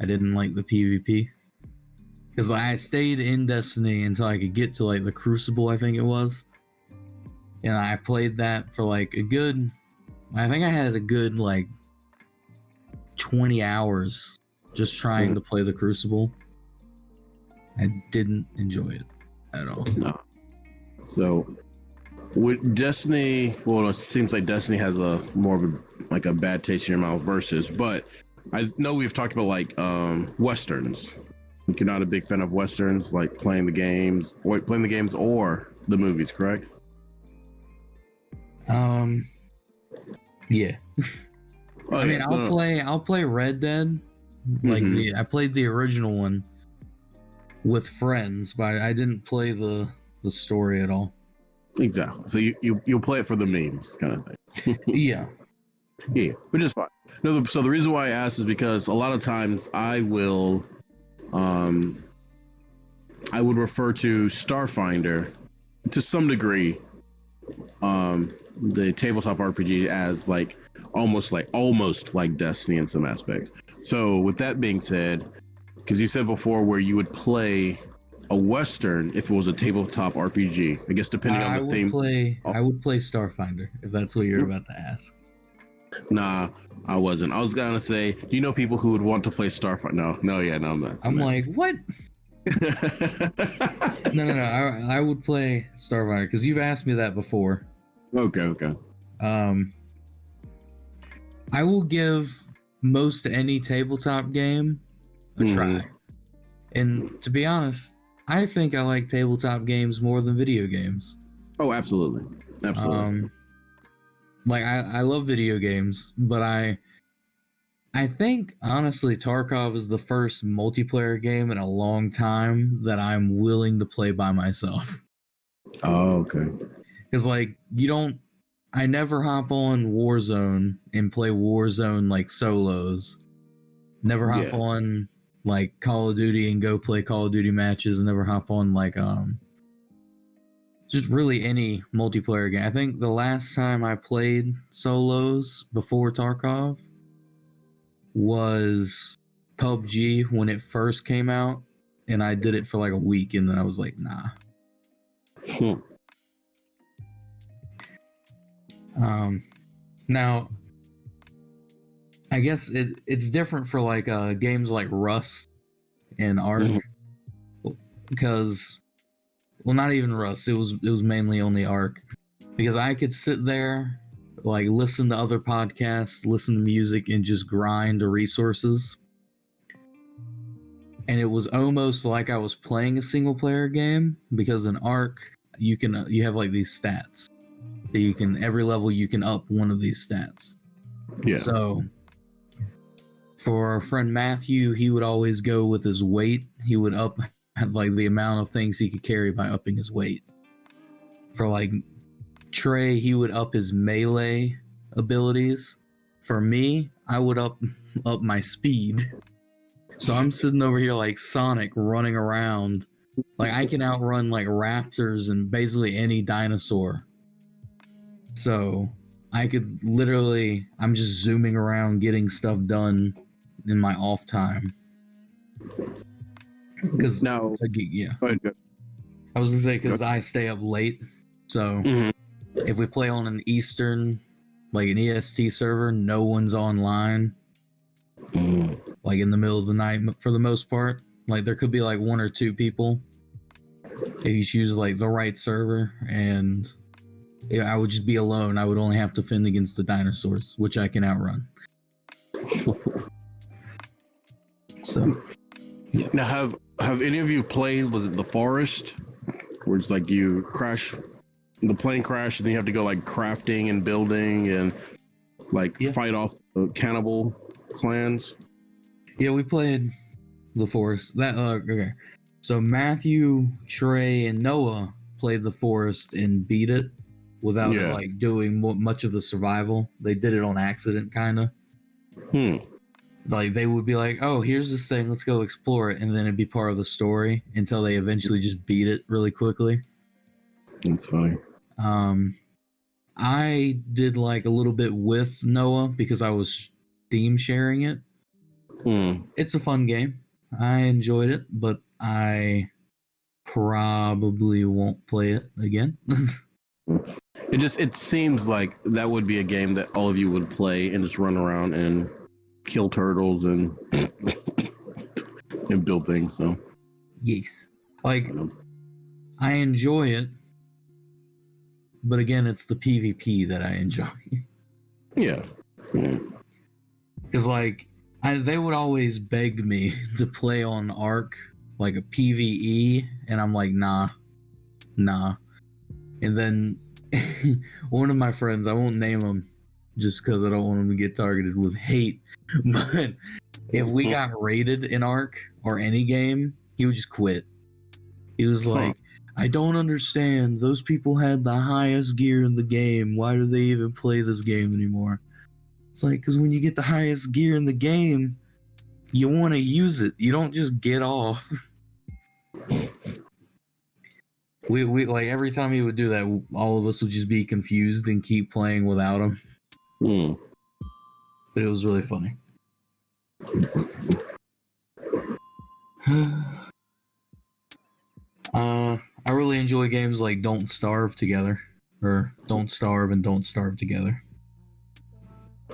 I didn't like the PvP. Because I stayed in Destiny until I could get to like the Crucible, I think it was. And I played that for like I think I had a good like 20 hours just trying to play the Crucible. I didn't enjoy it at all. No. So with Destiny, well, it seems like Destiny has a more of a bad taste in your mouth versus, but I know we've talked about like Westerns. Like you're not a big fan of Westerns, like playing the games or the movies, correct? Yeah. Oh, I mean, yeah, so- I'll play Red Dead. Like Mhm. I played the original one with friends, but I didn't play the story at all. Exactly. So you'll play it for the memes, kind of thing. Yeah. Yeah, which is fine. No, so the reason why I asked is because a lot of times I would refer to Starfinder to some degree, the tabletop RPG as like almost like Destiny in some aspects. So with that being said, because you said before where you would play a Western if it was a tabletop RPG, I guess depending on the theme. I would play Starfinder if that's what you're about to ask. Nah, I wasn't. I was gonna say, do you know people who would want to play Starfighter? No, I'm not. I'm like, what? No. I would play Starfinder because you've asked me that before. Okay. I will give most any tabletop game a try. And to be honest, I think I like tabletop games more than video games. Oh, absolutely. Like I love video games, but I think honestly Tarkov is the first multiplayer game in a long time that I'm willing to play by myself. Oh, okay. Because like I never hop on Warzone and play Warzone like solos. Never hop on like Call of Duty and go play Call of Duty matches. Never hop on like just really any multiplayer game. I think the last time I played solos before Tarkov was PUBG when it first came out, and I did it for like a week, and then I was like, nah. Now, I guess it's different for like games like Rust and Ark, because, well, not even Rust. It was mainly only Ark, because I could sit there, like listen to other podcasts, listen to music, and just grind the resources. And it was almost like I was playing a single player game, because in Ark you have like these stats that you can, every level you can up one of these stats. Yeah. So for our friend Matthew, he would always go with his weight. He would up like the amount of things he could carry by upping his weight. For like Trey, he would up his melee abilities. For me, I would up my speed. So I'm sitting over here like Sonic running around. Like I can outrun like raptors and basically any dinosaur. So I could literally, I'm just zooming around getting stuff done in my off time. Because now, yeah. go ahead. I was gonna say, because I stay up late. So if we play on an Eastern, like an EST server, no one's online. Like in the middle of the night for the most part. Like there could be like one or two people if you choose like the right server, and I would just be alone. I would only have to fend against the dinosaurs, which I can outrun. So yeah. Now have any of you played, was it The Forest? Where it's like you crash, the plane crash, and then you have to go like crafting and building and like fight off the cannibal clans. Yeah, we played The Forest. That okay. So Matthew, Trey, and Noah played The Forest and beat it without it, like doing much of the survival. They did it on accident, kind of. Like they would be like, "Oh, here's this thing. Let's go explore it," and then it'd be part of the story until they eventually just beat it really quickly. That's funny. I did like a little bit with Noah because I was Steam sharing it. It's a fun game. I enjoyed it, but I probably won't play it again. It seems like that would be a game that all of you would play and just run around and kill turtles and and build things. So yes, like I enjoy it, but again, it's the PvP that I enjoy. Yeah. Because like they would always beg me to play on Ark, like a PvE, and I'm like, nah. And then one of my friends, I won't name him, just because I don't want him to get targeted with hate. But if we got raided in Ark or any game, he would just quit. He was like, I don't understand. Those people had the highest gear in the game. Why do they even play this game anymore? It's like, because when you get the highest gear in the game, you want to use it. You don't just get off. We like every time he would do that, all of us would just be confused and keep playing without him. But it was really funny. I really enjoy games like Don't Starve Together, or Don't Starve and Don't Starve Together.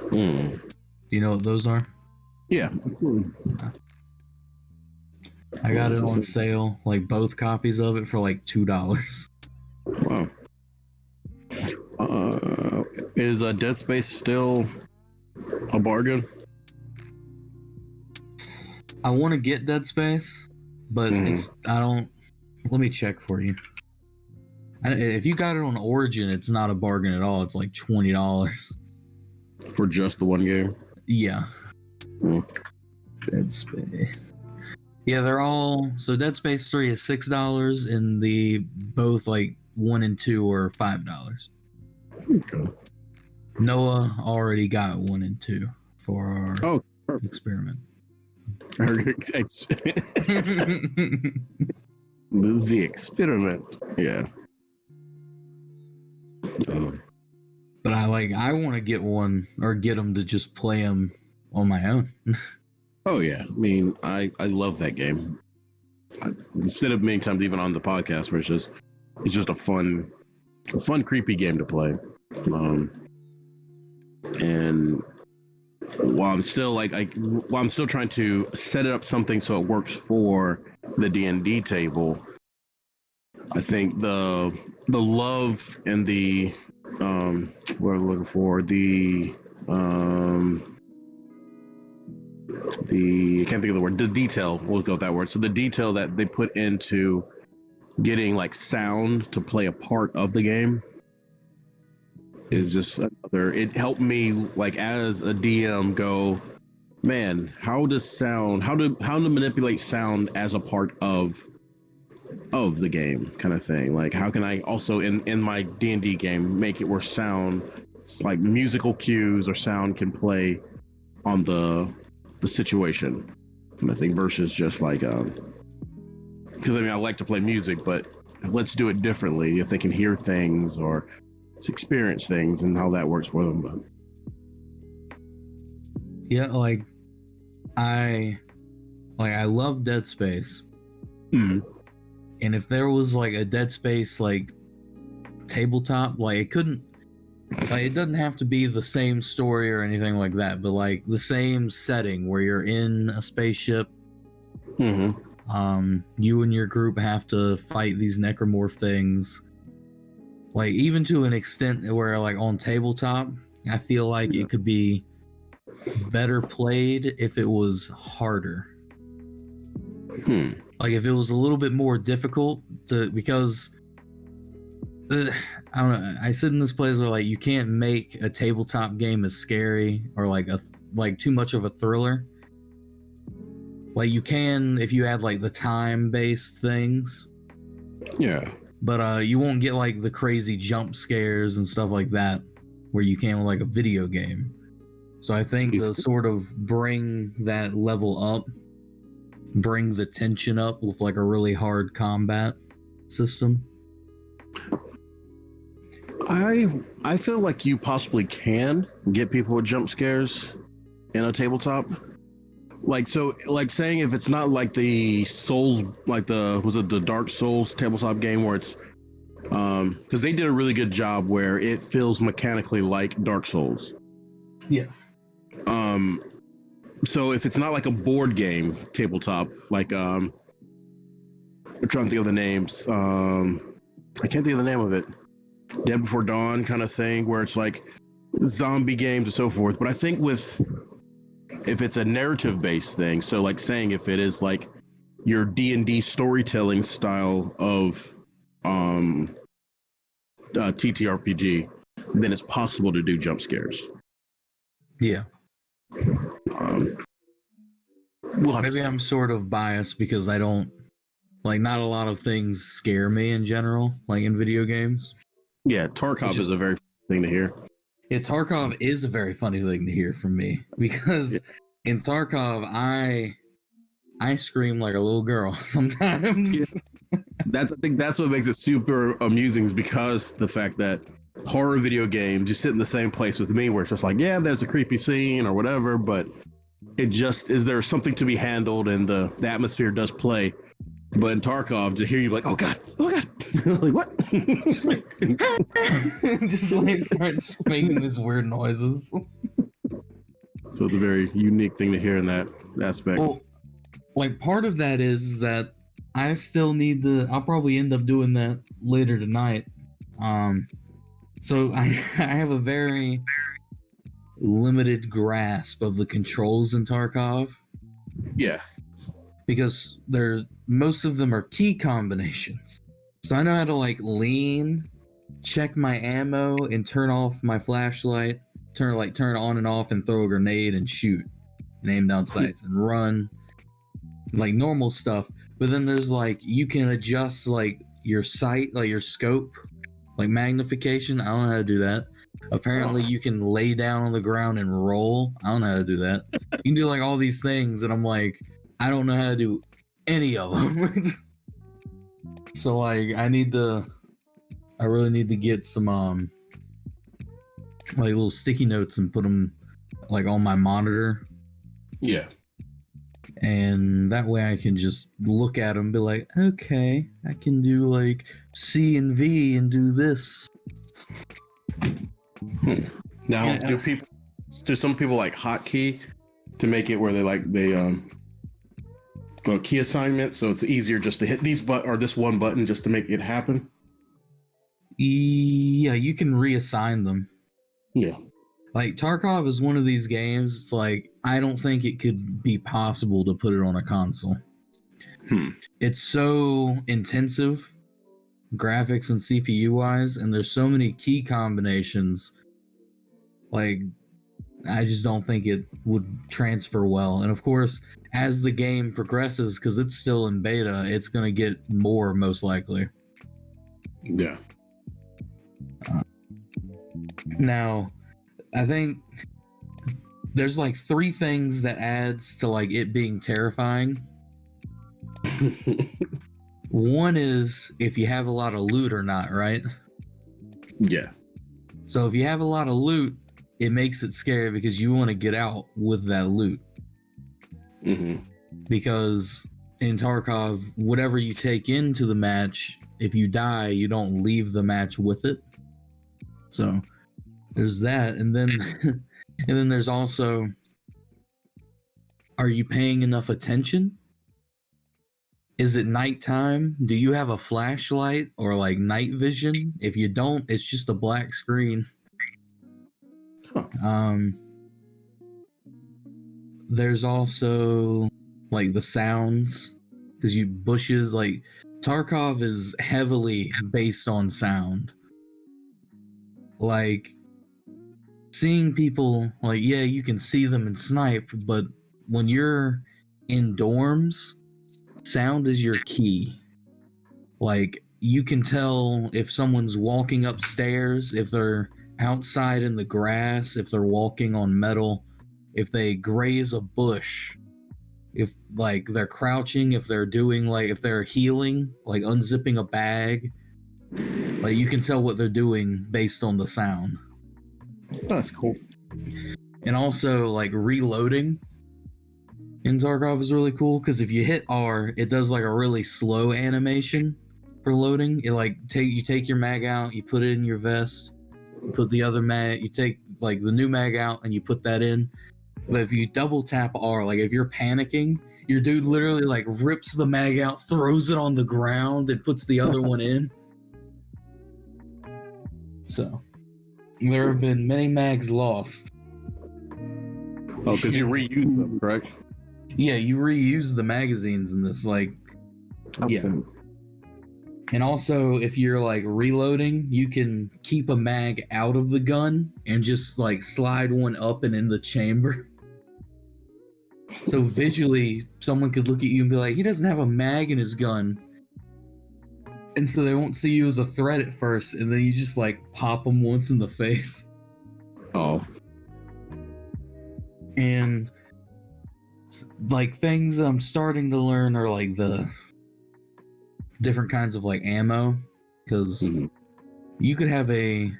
Do you know what those are? Yeah. I got it on sale, like both copies of it for like $2. Wow. Is Dead Space still a bargain? I want to get Dead Space, but let me check for you. If you got it on Origin, it's not a bargain at all. It's like $20 for just the one game. Yeah. Dead Space. Yeah, they're all so. Dead Space 3 is $6, and the both like 1 and 2 are $5. Okay. Noah already got 1 and 2 for our experiment. This is the experiment. Yeah. But I want to get one or get them to just play them on my own. Oh yeah, I mean, I love that game. I've said it many times, even on the podcast, where it's just a fun, creepy game to play. And while I'm still while I'm still trying to set it up something so it works for the D&D table, I think the love and the what I'm looking for, the I can't think of the word, the detail, we'll go with that word. So the detail that they put into getting like sound to play a part of the game is just another, it helped me like as a DM go, man, how to manipulate sound as a part of the game kind of thing. Like how can I also in my D&D game make it where sound, like musical cues or sound, can play on the situation kind of thing, versus just like because I mean I like to play music, but let's do it differently if they can hear things or experience things and how that works for them. But yeah, like I love Dead Space. And if there was like a Dead Space like tabletop, like it doesn't have to be the same story or anything like that, but like the same setting where you're in a spaceship. You and your group have to fight these necromorph things. Like even to an extent where like on tabletop, I feel like it could be better played if it was harder. Like if it was a little bit more difficult because I don't know. I sit in this place where like you can't make a tabletop game as scary or like too much of a thriller. Like you can if you add like the time-based things. Yeah. But you won't get like the crazy jump scares and stuff like that where you can with like a video game. So I think to sort of bring that level up, bring the tension up with like a really hard combat system. I feel like you possibly can get people with jump scares in a tabletop. Like saying if it's not like the Souls, like the Dark Souls tabletop game where it's because they did a really good job where it feels mechanically like Dark Souls. Yeah. So if it's not like a board game tabletop, like I'm trying to think of the names. I can't think of the name of it. Dead Before Dawn kind of thing, where it's like zombie games and so forth. But I think if it's a narrative based thing, so like saying if it is like your D&D storytelling style of TTRPG, then it's possible to do jump scares. Yeah. We'll Maybe I'm sort of biased because I don't not a lot of things scare me in general, like in video games. Yeah, Tarkov is a very thing to hear. Yeah, Tarkov is a very funny thing to hear from me because in Tarkov I scream like a little girl sometimes. Yeah. I think that's what makes it super amusing, is because the fact that horror video games, you sit in the same place with me where it's just like, yeah, there's a creepy scene or whatever, but it just is, there's something to be handled and the atmosphere does play. But in Tarkov, to hear you like, oh god, like what? Just like, just like starts making these weird noises. So it's a very unique thing to hear in that aspect. Well, like part of that is that I still need I'll probably end up doing that later tonight. So I have a very limited grasp of the controls in Tarkov. Yeah. Because most of them are key combinations. So I know how to lean, check my ammo, and turn off my flashlight, turn on and off and throw a grenade and shoot and aim down sights and run. Like normal stuff. But then there's you can adjust your sight, your scope, magnification. I don't know how to do that. Apparently you can lay down on the ground and roll. I don't know how to do that. You can do all these things, and I'm like, I don't know how to do any of them. So I really need to get some little sticky notes and put them on my monitor. Yeah. And that way I can just look at them and be like, okay, I can do C and V and do this. Now, do some people hotkey to make it where they key assignment, so it's easier just to hit these this one button just to make it happen? Yeah, you can reassign them. Yeah. Tarkov is one of these games, it's I don't think it could be possible to put it on a console. It's so intensive, graphics and CPU wise, and there's so many key combinations. I just don't think it would transfer well. And of course, as the game progresses, because it's still in beta, it's going to get more, most likely. Yeah. Now, I think there's 3 things that adds to it being terrifying. One is if you have a lot of loot or not, right? Yeah. So if you have a lot of loot, it makes it scary because you want to get out with that loot. Mm-hmm. Because in Tarkov, whatever you take into the match, if you die, you don't leave the match with it. So there's that, and then there's also, are you paying enough attention? Is it nighttime? Do you have a flashlight or night vision? If you don't, it's just a black screen. There's also the sounds, because bushes, Tarkov is heavily based on sound. Seeing people, yeah, you can see them and snipe, but when you're in dorms, sound is your key. You can tell if someone's walking upstairs, if they're outside in the grass, if they're walking on metal, if they graze a bush, if they're crouching, if they're doing if they're healing, unzipping a bag. You can tell what they're doing based on the sound. That's cool. And also reloading in Tarkov is really cool, because if you hit R, it does a really slow animation for loading. It you take your mag out, you put it in your vest, you put the other mag, you take the new mag out and you put that in. But if you double tap R, if you're panicking, your dude literally rips the mag out, throws it on the ground, and puts the other one in. So there have been many mags lost. Oh, because you reuse them, correct? Yeah, you reuse the magazines in this. Yeah. And also, if you're like reloading, you can keep a mag out of the gun and just like slide one up and in the chamber. So visually, someone could look at you and be like, he doesn't have a mag in his gun. And so they won't see you as a threat at first, and then you just like pop them once in the face. Oh. And like things I'm starting to learn are like the different kinds of like ammo, because you could have a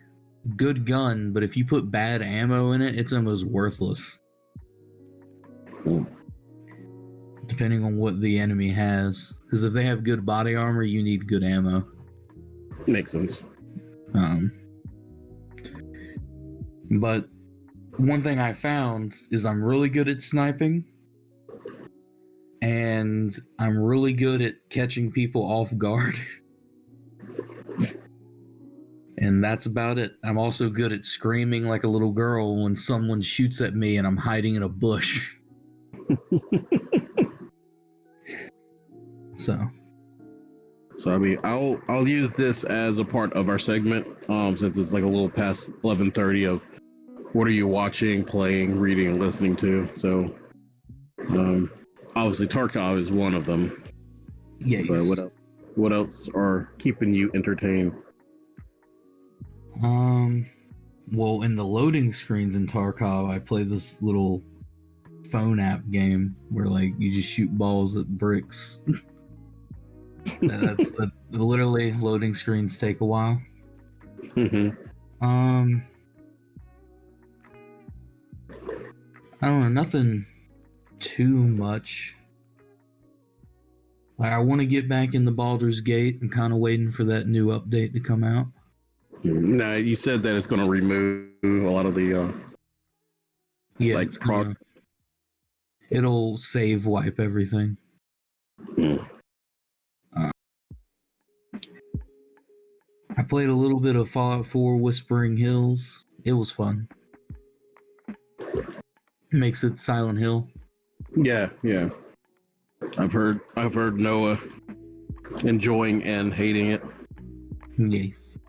good gun, but if you put bad ammo in it, it's almost worthless. Depending on what the enemy has, because if they have good body armor, you need good ammo. Makes sense. But one thing I found is I'm really good at sniping, and I'm really good at catching people off guard. And that's about it. I'm also good at screaming like a little girl when someone shoots at me and I'm hiding in a bush. So I mean, I'll use this as a part of our segment, since it's like a little past 11:30 of what are you watching, playing, reading, and listening to. So, obviously Tarkov is one of them. yes. But what else are keeping you entertained? Well, in the loading screens in Tarkov, I play this little phone app game where like you just shoot balls at bricks. That's literally loading screens take a while. I don't know, nothing too much. I want to get back in the Baldur's Gate. I'm kind of waiting for that new update to come out. Now, you said that it's going to remove a lot of the like it'll save wipe everything. I played a little bit of Fallout 4 Whispering Hills. It was fun. Makes it Silent Hill. Yeah. I've heard Noah enjoying and hating it. Yes.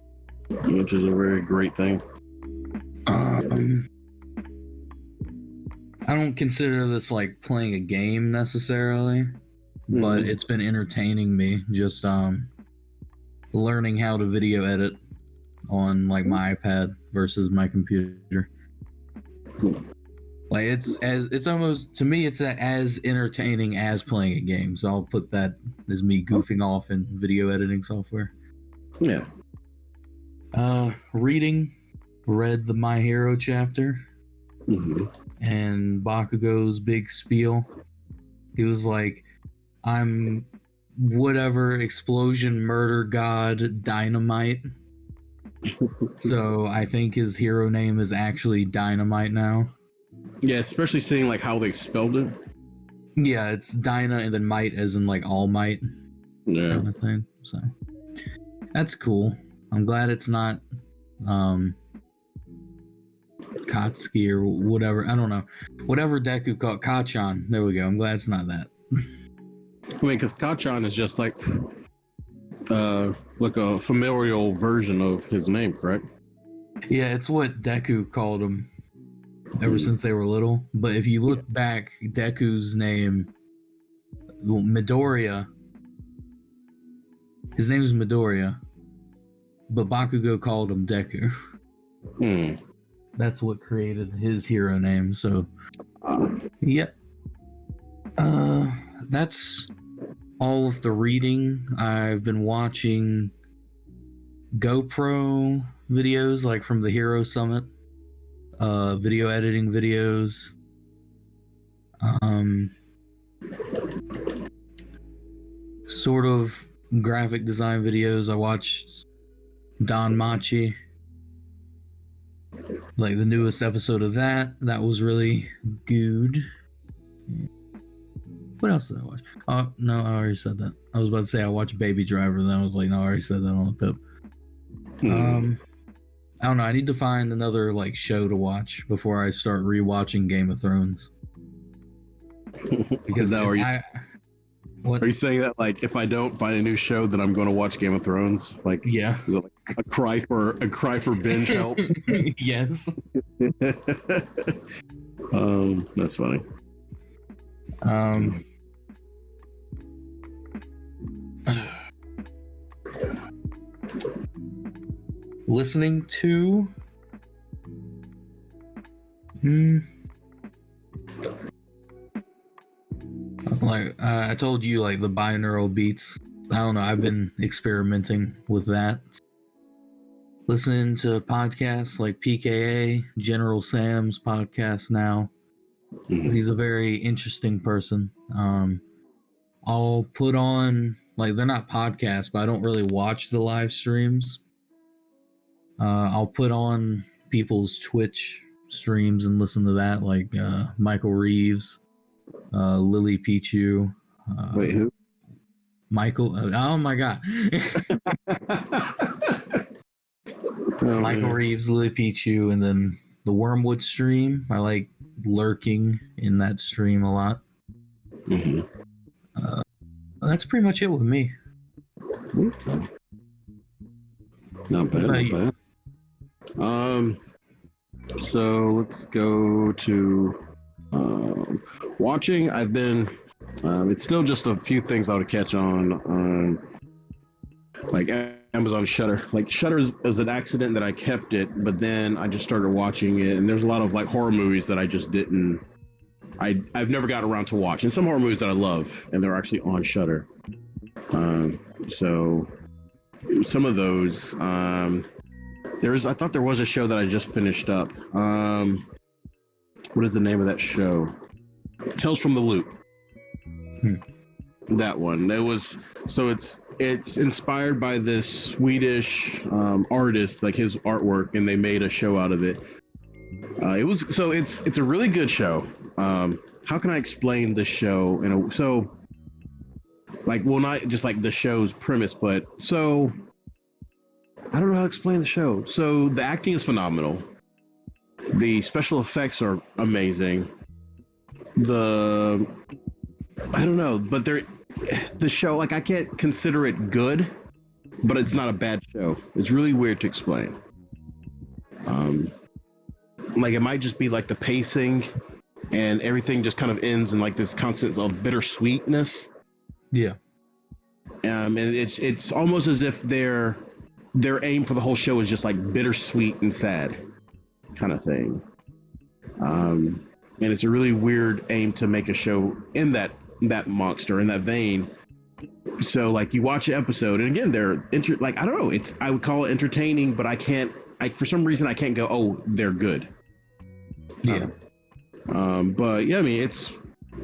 Which is a very great thing. I don't consider this like playing a game necessarily, but it's been entertaining me. Just learning how to video edit on like my iPad versus my computer. Like it's almost, to me, it's as entertaining as playing a game. So I'll put that as me goofing off in video editing software. Yeah. Read the My Hero chapter and Bakugo's big spiel. He was like, I'm whatever explosion murder god Dynamite. So I think his hero name is actually Dynamite now. Yeah, especially seeing like how they spelled it. Yeah, it's Dyna and then might as in like all might. Yeah. Kind of thing. So that's cool. I'm glad it's not Katsuki or whatever. I don't know. Whatever Deku called Kachan. There we go. I'm glad it's not that. I mean, because Kachan is just like a familial version of his name, correct? Yeah, it's what Deku called him ever since they were little. But if you look back, Deku's name, Midoriya, his name is Midoriya, but Bakugo called him Deku. That's what created his hero name. So, yep. That's all of the reading. I've been watching GoPro videos, like from the Hero Summit, video editing videos. Sort of graphic design videos. I watched Don Machi, like the newest episode of that. That was really good. What else did I watch? Oh, no, I already said that. I was about to say I watched Baby Driver, then I was like, no, I already said that on the PiP. I don't know. I need to find another like show to watch before I start rewatching Game of Thrones. Because What? Are you saying that like if I don't find a new show, then I'm going to watch Game of Thrones? Like, Yeah. is it like a cry for binge help? Yes. That's funny. Listening to like I told you, like the binaural beats. I don't know, I've been experimenting with that. Listening to podcasts like PKA, General Sam's podcast now. He's a very interesting person. I'll put on, like, they're not podcasts, but I don't really watch the live streams. I'll put on people's Twitch streams and listen to that, like Michael Reeves, Lily Pichu. Wait, who? Michael. Oh my God. Michael Reeves, Lily Pichu, and then the Wormwood stream. I like lurking in that stream a lot. That's pretty much it with me. Okay. Not bad. So let's go to watching. I've been. It's still just a few things I would catch on like Amazon Shutter. Like Shutter is an accident that I kept it, but then I just started watching it, and there's a lot of like horror movies that I just didn't. I've never got around to watch, and some horror movies that I love, and they're actually on Shutter. So some of those. I thought there was a show that I just finished up. What is the name of that show? Tales from the Loop. That one. It's inspired by this Swedish artist, like his artwork, and they made a show out of it. It's a really good show. How can I explain the show? Not just like the show's premise, but so I don't know how to explain the show. So the acting is phenomenal. The special effects are amazing. I don't know, but the show, like I can't consider it good, but it's not a bad show. It's really weird to explain. Like it might just be like the pacing and everything just kind of ends in like this constant of bittersweetness. Yeah. And it's almost as if their aim for the whole show is just like bittersweet and sad kind of thing. And it's a really weird aim to make a show in that monster, in that vein. So like you watch an episode, and again, I don't know, I would call it entertaining, but for some reason I can't go, oh, they're good. Yeah. But yeah, I mean,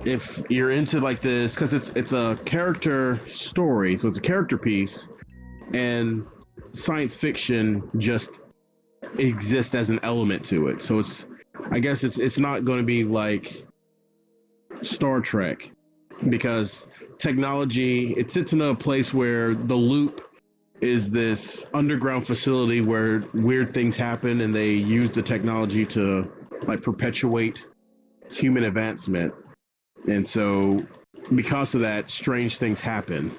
if you're into like this, because it's a character story, so it's a character piece, and science fiction just exists as an element to it. So I guess it's not going to be like Star Trek, because technology, it sits in a place where the loop is this underground facility where weird things happen, and they use the technology to like perpetuate human advancement. And so because of that, strange things happen.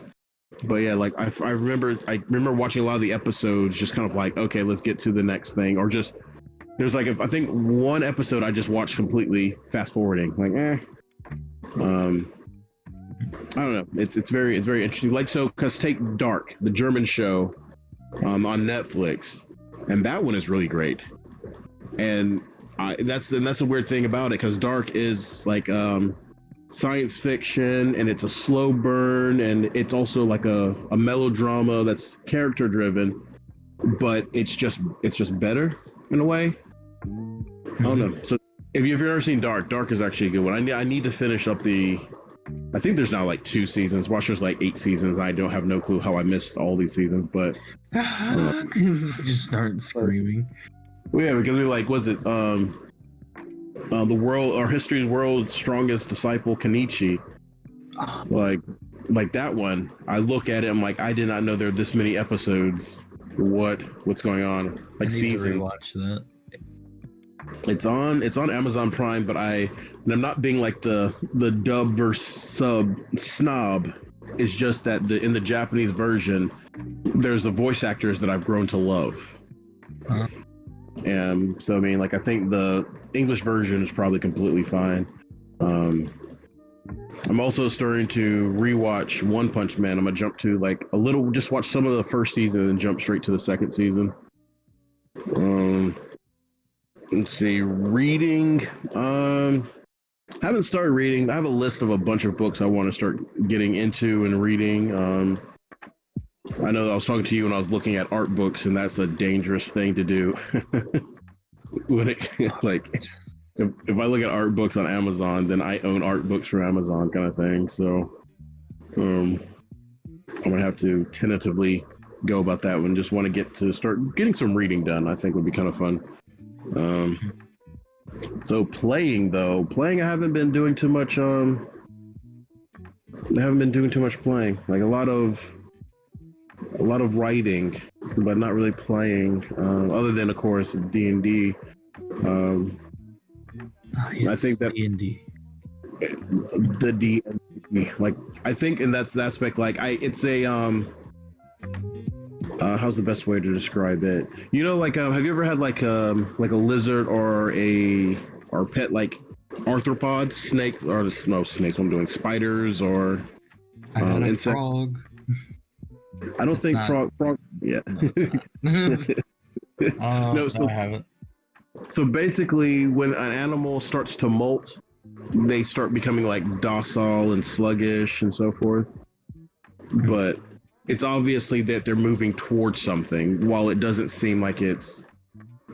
But yeah, like I remember watching a lot of the episodes just kind of like, okay, let's get to the next thing. Or just there's like I think one episode I just watched completely fast forwarding. Like, I don't know. It's very interesting. Like, so because take Dark, the German show on Netflix, and that one is really great. And that's the weird thing about it, because Dark is like science fiction, and it's a slow burn, and it's also like a melodrama that's character driven, but it's just better in a way. I don't know. So if you've ever seen Dark is actually a good one. I need to finish up I think there's now like 2 seasons. Watch, there's like 8 seasons. I don't have no clue how I missed all these seasons, but just start screaming. Well, yeah, because we like, was it history's world's strongest disciple, Kenichi? Like that one. I look at it, I'm like, I did not know there were this many episodes. What's going on? Like, season. Watch that. It's on Amazon Prime, but I'm not being like the dub versus sub snob. It's just that in the Japanese version, there's the voice actors that I've grown to love. And so, I mean, like, I think the English version is probably completely fine. I'm also starting to rewatch One Punch Man. I'm gonna jump to like a little, just watch some of the first season and then jump straight to the second season. Let's see, reading. Haven't started reading. I have a list of a bunch of books I want to start getting into and reading. I know I was talking to you when I was looking at art books, and that's a dangerous thing to do. When it like, if I look at art books on Amazon, then I own art books for Amazon, kind of thing. So, I'm gonna have to tentatively go about that one. Just want to start getting some reading done. I think would be kind of fun. So playing, I haven't been doing too much. I haven't been doing too much playing. Like a lot of writing, but not really playing. Other than, of course, D&D. I think that D&D. The D&D, like, I think in that aspect, like, it's a how's the best way to describe it? You know, like, have you ever had like a lizard or pet, like arthropod snakes, or no snakes? What I'm doing, spiders or I had a frog. I don't think frog. Yeah. No, No, so I haven't. So basically, when an animal starts to molt, they start becoming like docile and sluggish and so forth. But it's obviously that they're moving towards something, while it doesn't seem like it's,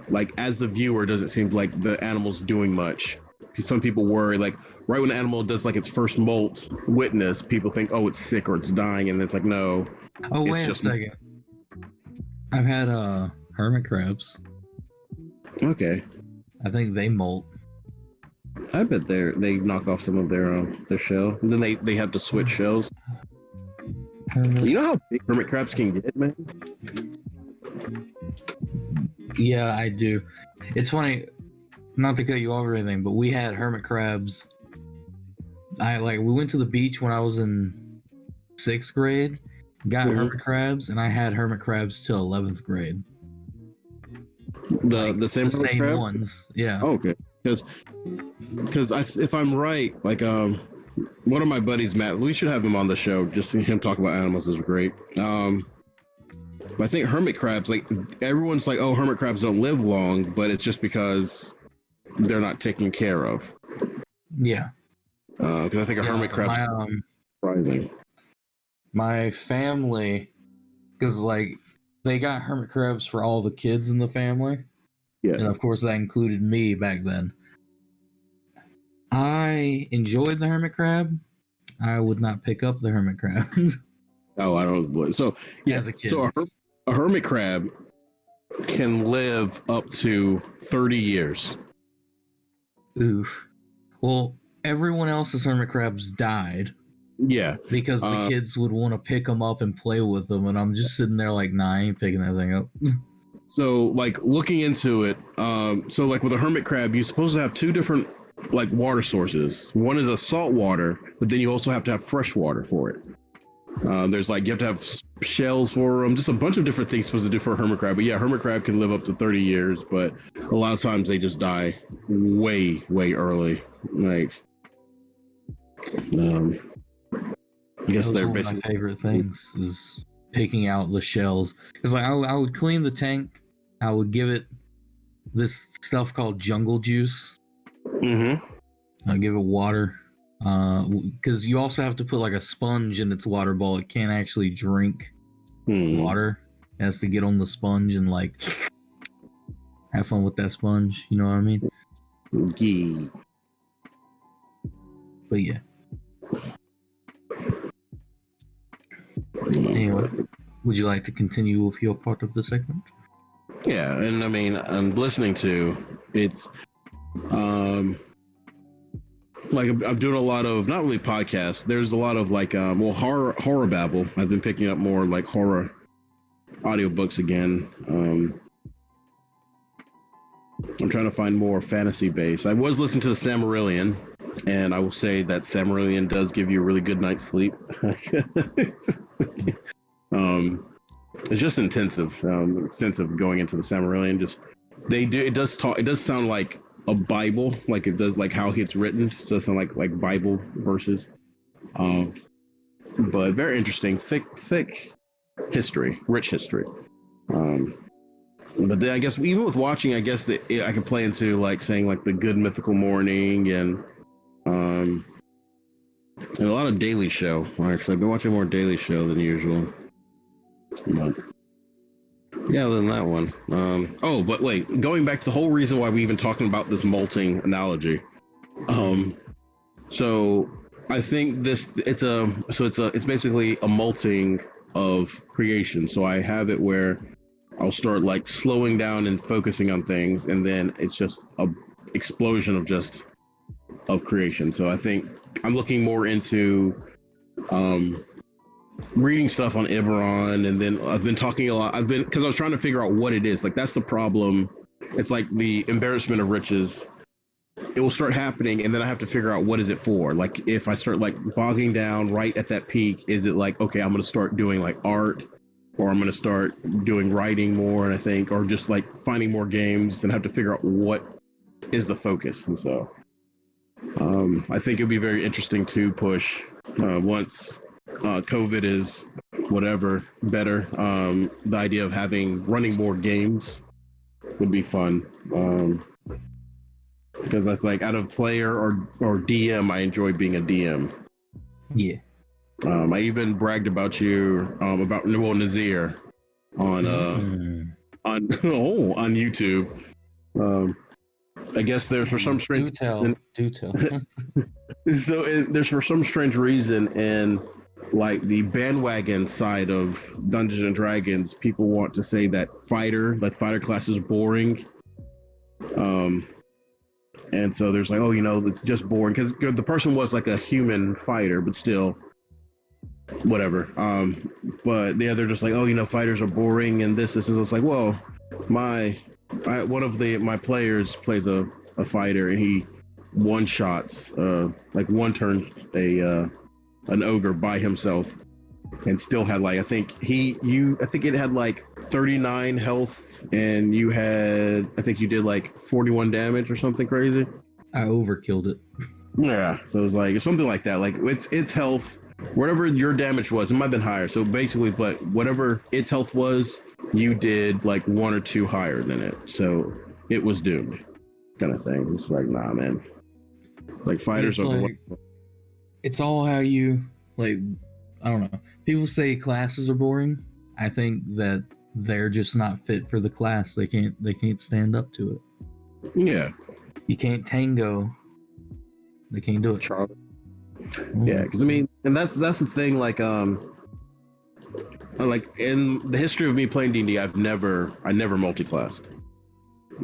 like, as the viewer, it doesn't seem like the animal's doing much. Some people worry, like, right when an animal does like its first molt witness, people think, oh, it's sick or it's dying, and it's like, no. Oh, wait a second. I've had hermit crabs. Okay. I think they molt. I bet they knock off some of their shell, and then they have to switch shells. You know how big hermit crabs can get, man? Yeah, I do. It's funny, not to cut you off or anything, but we had hermit crabs. We went to the beach when I was in 6th grade, got hermit crabs, and I had hermit crabs till 11th grade. The same crab? Ones, yeah. Oh, okay. Because if I'm right, like one of my buddies, Matt, we should have him on the show. Just him talk about animals is great. But I think hermit crabs, like, everyone's like, oh, hermit crabs don't live long, but it's just because they're not taken care of. Yeah. Because I think a hermit crab's surprising. My family, because like they got hermit crabs for all the kids in the family. Yeah. And of course that included me back then. I enjoyed the hermit crab. I would not pick up the hermit crabs. Oh, I don't. So yeah, as a kid. So a hermit crab can live up to 30 years. Oof. Well, everyone else's hermit crabs died. Yeah. Because the kids would want to pick them up and play with them, and I'm just sitting there like, nah, I ain't picking that thing up. So, like, looking into it, so like with a hermit crab, you're supposed to have two different like water sources. One is a salt water, but then you also have to have fresh water for it. There's like, you have to have shells for them, just a bunch of different things supposed to do for a hermit crab. But yeah, hermit crab can live up to 30 years, but a lot of times they just die way, way early. Like, I guess they're basically my favorite things is picking out the shells. Because like I would clean the tank, I would give it this stuff called jungle juice. I'll give it water. Because you also have to put like a sponge in its water bowl. It can't actually drink water. It has to get on the sponge and like have fun with that sponge. You know what I mean? Yeah. But yeah. Anyway, would you like to continue with your part of the segment? Yeah, and I mean, I'm listening to it's like I'm doing a lot of, not really podcasts. There's a lot of like horror babble. I've been picking up more like horror audiobooks again. I'm trying to find more fantasy based. I was listening to the Silmarillion. And I will say that Samarillion does give you a really good night's sleep. It's just intensive. Extensive going into the Samarillion. Just it does sound like a Bible, like it does, like how it's written. So it does sound like Bible verses. But very interesting, thick history, rich history. But then I guess even with watching, I guess that I can play into like saying like the Good Mythical Morning and a lot of Daily Show. Actually, I've been watching more Daily Show than usual. But yeah, other than that one. But wait, going back to the whole reason why we even talking about this molting analogy. So I think it's basically a molting of creation. So I have it where I'll start like slowing down and focusing on things, and then it's just a explosion of creation. So I think I'm looking more into reading stuff on Iberon, and then I've been talking a lot. Because I was trying to figure out what it is. Like that's the problem. It's like the embarrassment of riches. It will start happening, and then I have to figure out what is it for. Like if I start like bogging down right at that peak, is it like, okay, I'm going to start doing like art, or I'm going to start doing writing more, and I think, or just like finding more games, and have to figure out what is the focus. And so I think it'd be very interesting to push once COVID is whatever better. The idea of running more games would be fun. Because that's like out of player or DM, I enjoy being a DM. Yeah. I even bragged about you about Nazir on on YouTube. I guess there's for some strange do tell. So there's for some strange reason in like the bandwagon side of Dungeons and Dragons, people want to say that fighter class is boring. And so there's like, oh, it's just boring because the person was like a human fighter, but still, whatever. But yeah, they're just like, oh, fighters are boring and this. And it's like, well, one of my players plays a fighter, and he one shots like one turn an ogre by himself, and still had like I think it had like 39 health, and you did like 41 damage or something crazy. I overkilled it. Yeah, so it was like something like that. Like its health, whatever your damage was, it might have been higher. So basically, but whatever its health was, you did like 1 or 2 higher than it. So it was doomed, kind of thing. It's like, nah, man. Like fighters are. It's all how you like. I don't know. People say classes are boring. I think that they're just not fit for the class. They can't stand up to it. Yeah. You can't tango. They can't do it. Yeah, because I mean, and that's the thing. Like in the history of me playing D&D, I never multi-classed.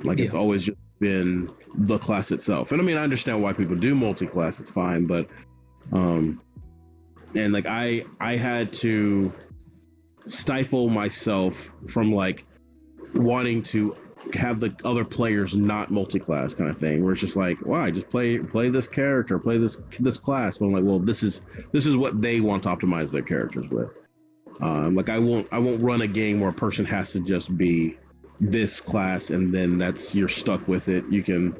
Like it's always just been the class itself. And I mean, I understand why people do multi-class. It's fine, but and like I had to stifle myself from like wanting to have the other players not multi-class kind of thing, where it's just like, wow, I just play this character, play this class. But I'm like, well, this is what they want to optimize their characters with. Like I won't run a game where a person has to just be this class, and then you're stuck with it. You can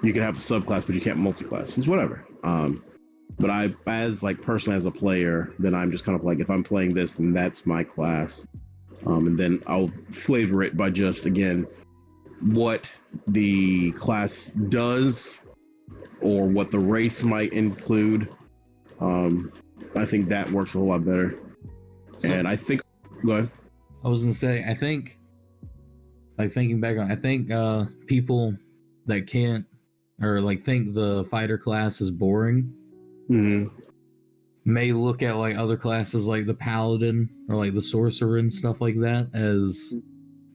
have a subclass, but you can't multi-class. It's whatever. But I, as like personally as a player, then I'm just kind of like, if I'm playing this, then that's my class. And then I'll flavor it by just, again, what the class does or what the race might include. I think that works a whole lot better. So, and I think, go ahead. I was gonna say, I think, like thinking back on, I think people that can't or like think the fighter class is boring, may look at like other classes like the paladin or like the sorcerer and stuff like that as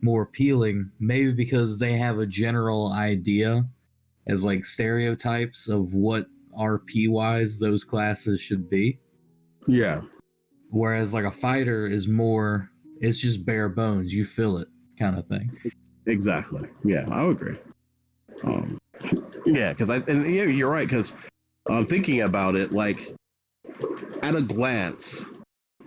more appealing, maybe because they have a general idea as like stereotypes of what RP wise those classes should be. Yeah. Whereas like a fighter is more, it's just bare bones, you feel it kind of thing. Exactly. Yeah, I would agree. Yeah, because you're right, because thinking about it, like at a glance,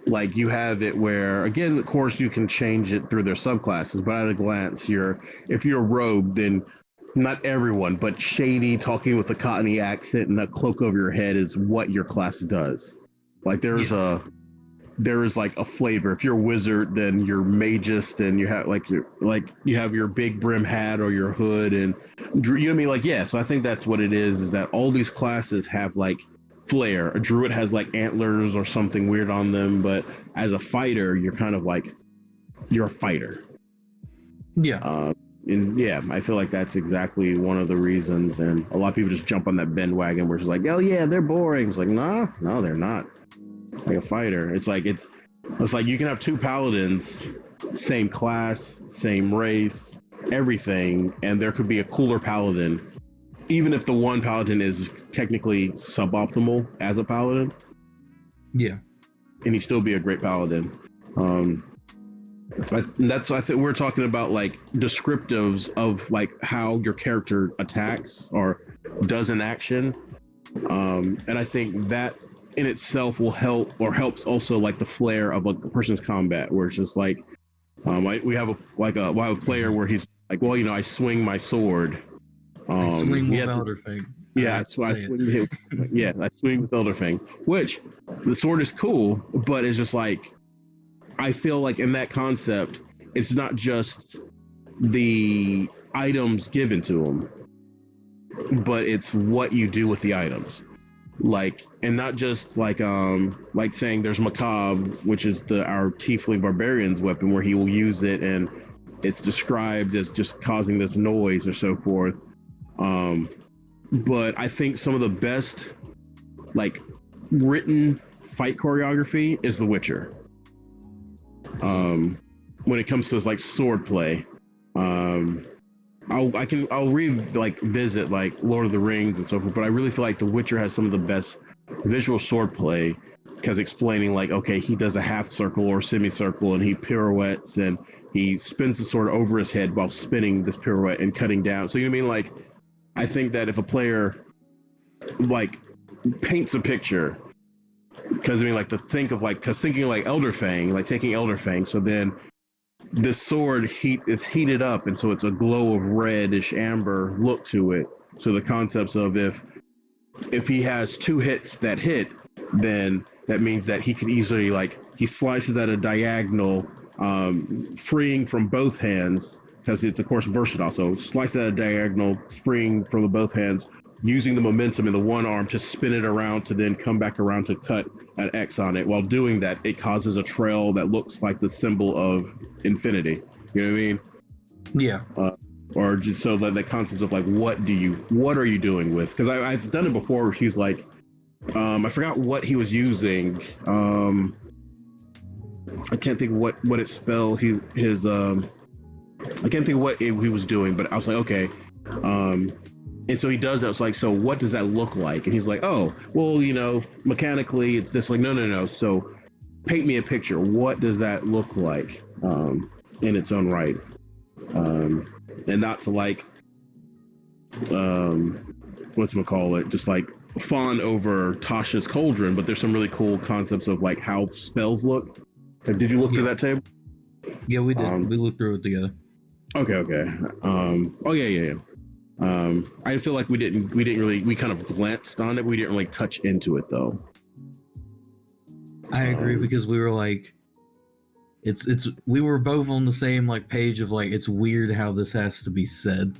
like you have it where, again, of course, you can change it through their subclasses, but at a glance, if you're a rogue, then not everyone, but Shady talking with a Cockney accent and a cloak over your head is what your class does. Like there is like a flavor. If you're a wizard, then you're magus, then you have you have your big brim hat or your hood, and you know what I mean? Like, yeah. So I think that's what it is that all these classes have like flair. A druid has like antlers or something weird on them, but as a fighter, you're kind of like you're a fighter. Yeah. And yeah, I feel like that's exactly one of the reasons. And a lot of people just jump on that bandwagon where it's like, oh yeah, they're boring. It's like, no, they're not. Like a fighter, it's like you can have two paladins, same class, same race, everything, and there could be a cooler paladin, even if the one paladin is technically suboptimal as a paladin. Yeah, and he still be a great paladin. I think we're talking about like descriptives of like how your character attacks or does an action, and I think that in itself will help or helps also like the flair of a person's combat, where it's just like we have a player where he's like, well, I swing my sword. I swing with Elderfang. Yeah, I swing with Elderfang, which the sword is cool, but it's just like I feel like in that concept, it's not just the items given to him, but it's what you do with the items. Like, and not just like saying there's Macabre, which is our Tiefling Barbarian's weapon, where he will use it and it's described as just causing this noise or so forth. But I think some of the best like written fight choreography is The Witcher. When it comes to like sword play, I'll visit like Lord of the Rings and so forth, but I really feel like The Witcher has some of the best visual sword play, because explaining like, okay, he does a half circle or semicircle and he pirouettes and he spins the sword over his head while spinning this pirouette and cutting down. So you know what I mean? Like, I think that if a player like paints a picture, because I mean like thinking like Elderfang, like taking Elderfang, so then this sword is heated up, and so it's a glow of reddish amber look to it. So the concepts of if he has two hits that hit, then that means that he can easily he slices at a diagonal, freeing from both hands, because it's of course versatile. So slice at a diagonal, freeing from both hands, using the momentum in the one arm to spin it around to then come back around to cut an X on it. While doing that, it causes a trail that looks like the symbol of infinity. You know what I mean? Yeah. Or just so that the concepts of like, what are you doing with? Because I've done it before where she's like, I forgot what he was using. I can't think of what it spelled. I can't think of what he was doing, but I was like, okay. And so he does that. It's like, so what does that look like? And he's like, oh, well, mechanically it's this. Like, no. So paint me a picture. What does that look like in its own right? And not to whatchamacallit, just like fawn over Tasha's cauldron, but there's some really cool concepts of like how spells look. Did you look through that table? Yeah, we did. We looked through it together. Okay. Yeah. I feel like we kind of glanced on it. We didn't really touch into it though. I agree, because we were like, we were both on the same like page of like, it's weird how this has to be said,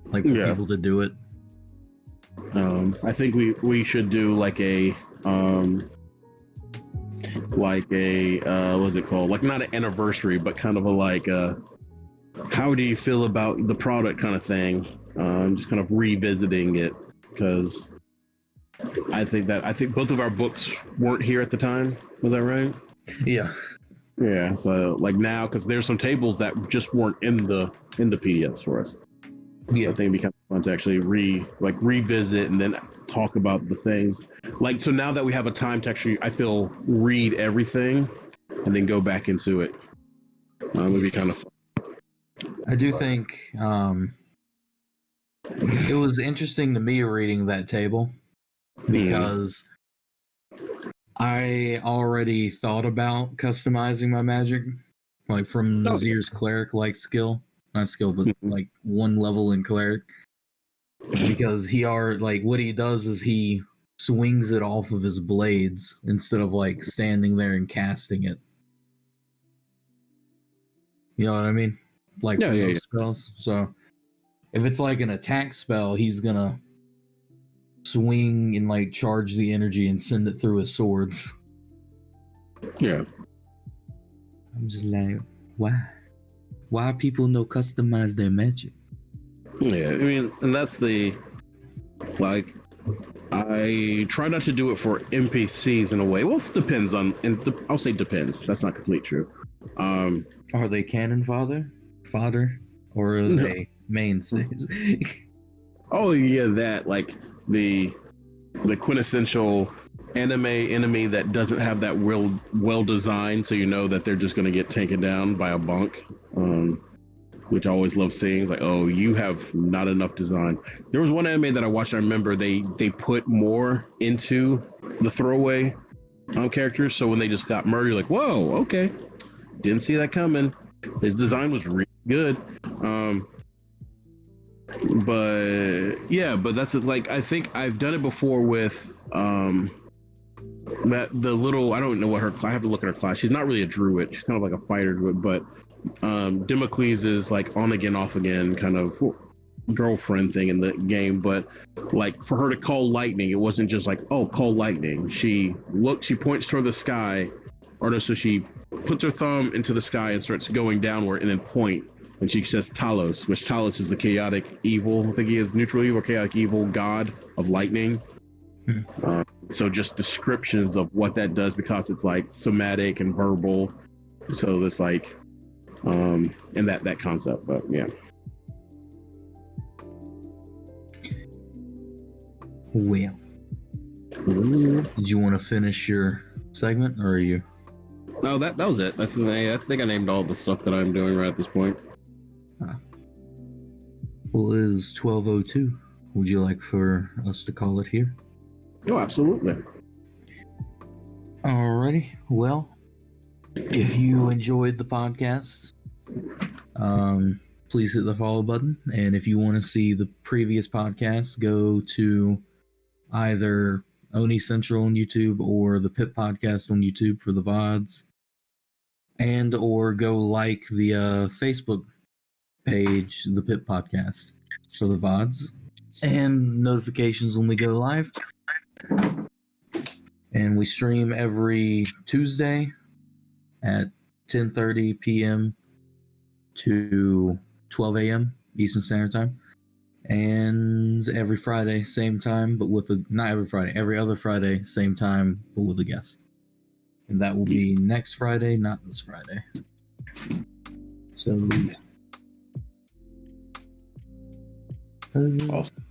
like for people to do it. I think we should do like a what's it called? Like not an anniversary, but kind of a how do you feel about the product kind of thing? Just kind of revisiting it, because I think both of our books weren't here at the time. Was that right? Yeah. Yeah. So like now, because there's some tables that just weren't in the PDFs for us. Yeah. So I think it'd be kind of fun to actually revisit and then talk about the things. Like, so now that we have a time to actually, I feel, read everything and then go back into it. Would be kind of fun. I do think it was interesting to me reading that table, because I already thought about customizing my magic, like from Nazir's cleric-like skill. Not skill, but like one level in cleric. Because what he does is he swings it off of his blades instead of like standing there and casting it. You know what I mean? Like for those spells. So if it's like an attack spell, he's gonna swing and like charge the energy and send it through his swords. Yeah. I'm just like, why? Why people no customize their magic? Yeah, I mean, and that's like, I try not to do it for NPCs in a way. Well, it depends on, and I'll say depends. That's not completely true. Are they cannon fodder, or are they mainstays? Oh yeah, that like the quintessential anime enemy that doesn't have that well designed, so you know that they're just going to get taken down by a bunk. Which I always love seeing. It's like, oh, you have not enough design. There was one anime that I watched. I remember they put more into the throwaway characters, so when they just got murdered, you're like, whoa, okay, didn't see that coming. His design was really good. But that's like, I think I've done it before with that the little, I don't know what her, I have to look at her class. She's not really a druid. She's kind of like a fighter druid, but Democles is like on again, off again kind of girlfriend thing in the game. But like for her to call lightning, it wasn't just like, oh, call lightning. She points toward the sky, or no, so she puts her thumb into the sky and starts going downward and then point. And she says Talos, which Talos is the chaotic evil. I think he is neutral evil, chaotic evil, god of lightning. So just descriptions of what that does, because it's like somatic and verbal. So it's like, and that concept, but yeah. Well, did you want to finish your segment, or are you? No, that was it. I think I named all the stuff that I'm doing right at this point. Well, it is 12:02. Would you like for us to call it here? Oh, absolutely. Alrighty. Well, if you enjoyed the podcast, please hit the follow button. And if you want to see the previous podcasts, go to either Oni Central on YouTube or the PiP Podcast on YouTube for the VODs. And or go like the Facebook page, the PiP Podcast, for the VODs. And notifications when we go live. And we stream every Tuesday at 10:30 p.m. to 12 a.m. Eastern Standard Time. And every Friday, same time, but not every Friday, every other Friday, same time, but with a guest. And that will be next Friday, not this Friday. So, Awesome.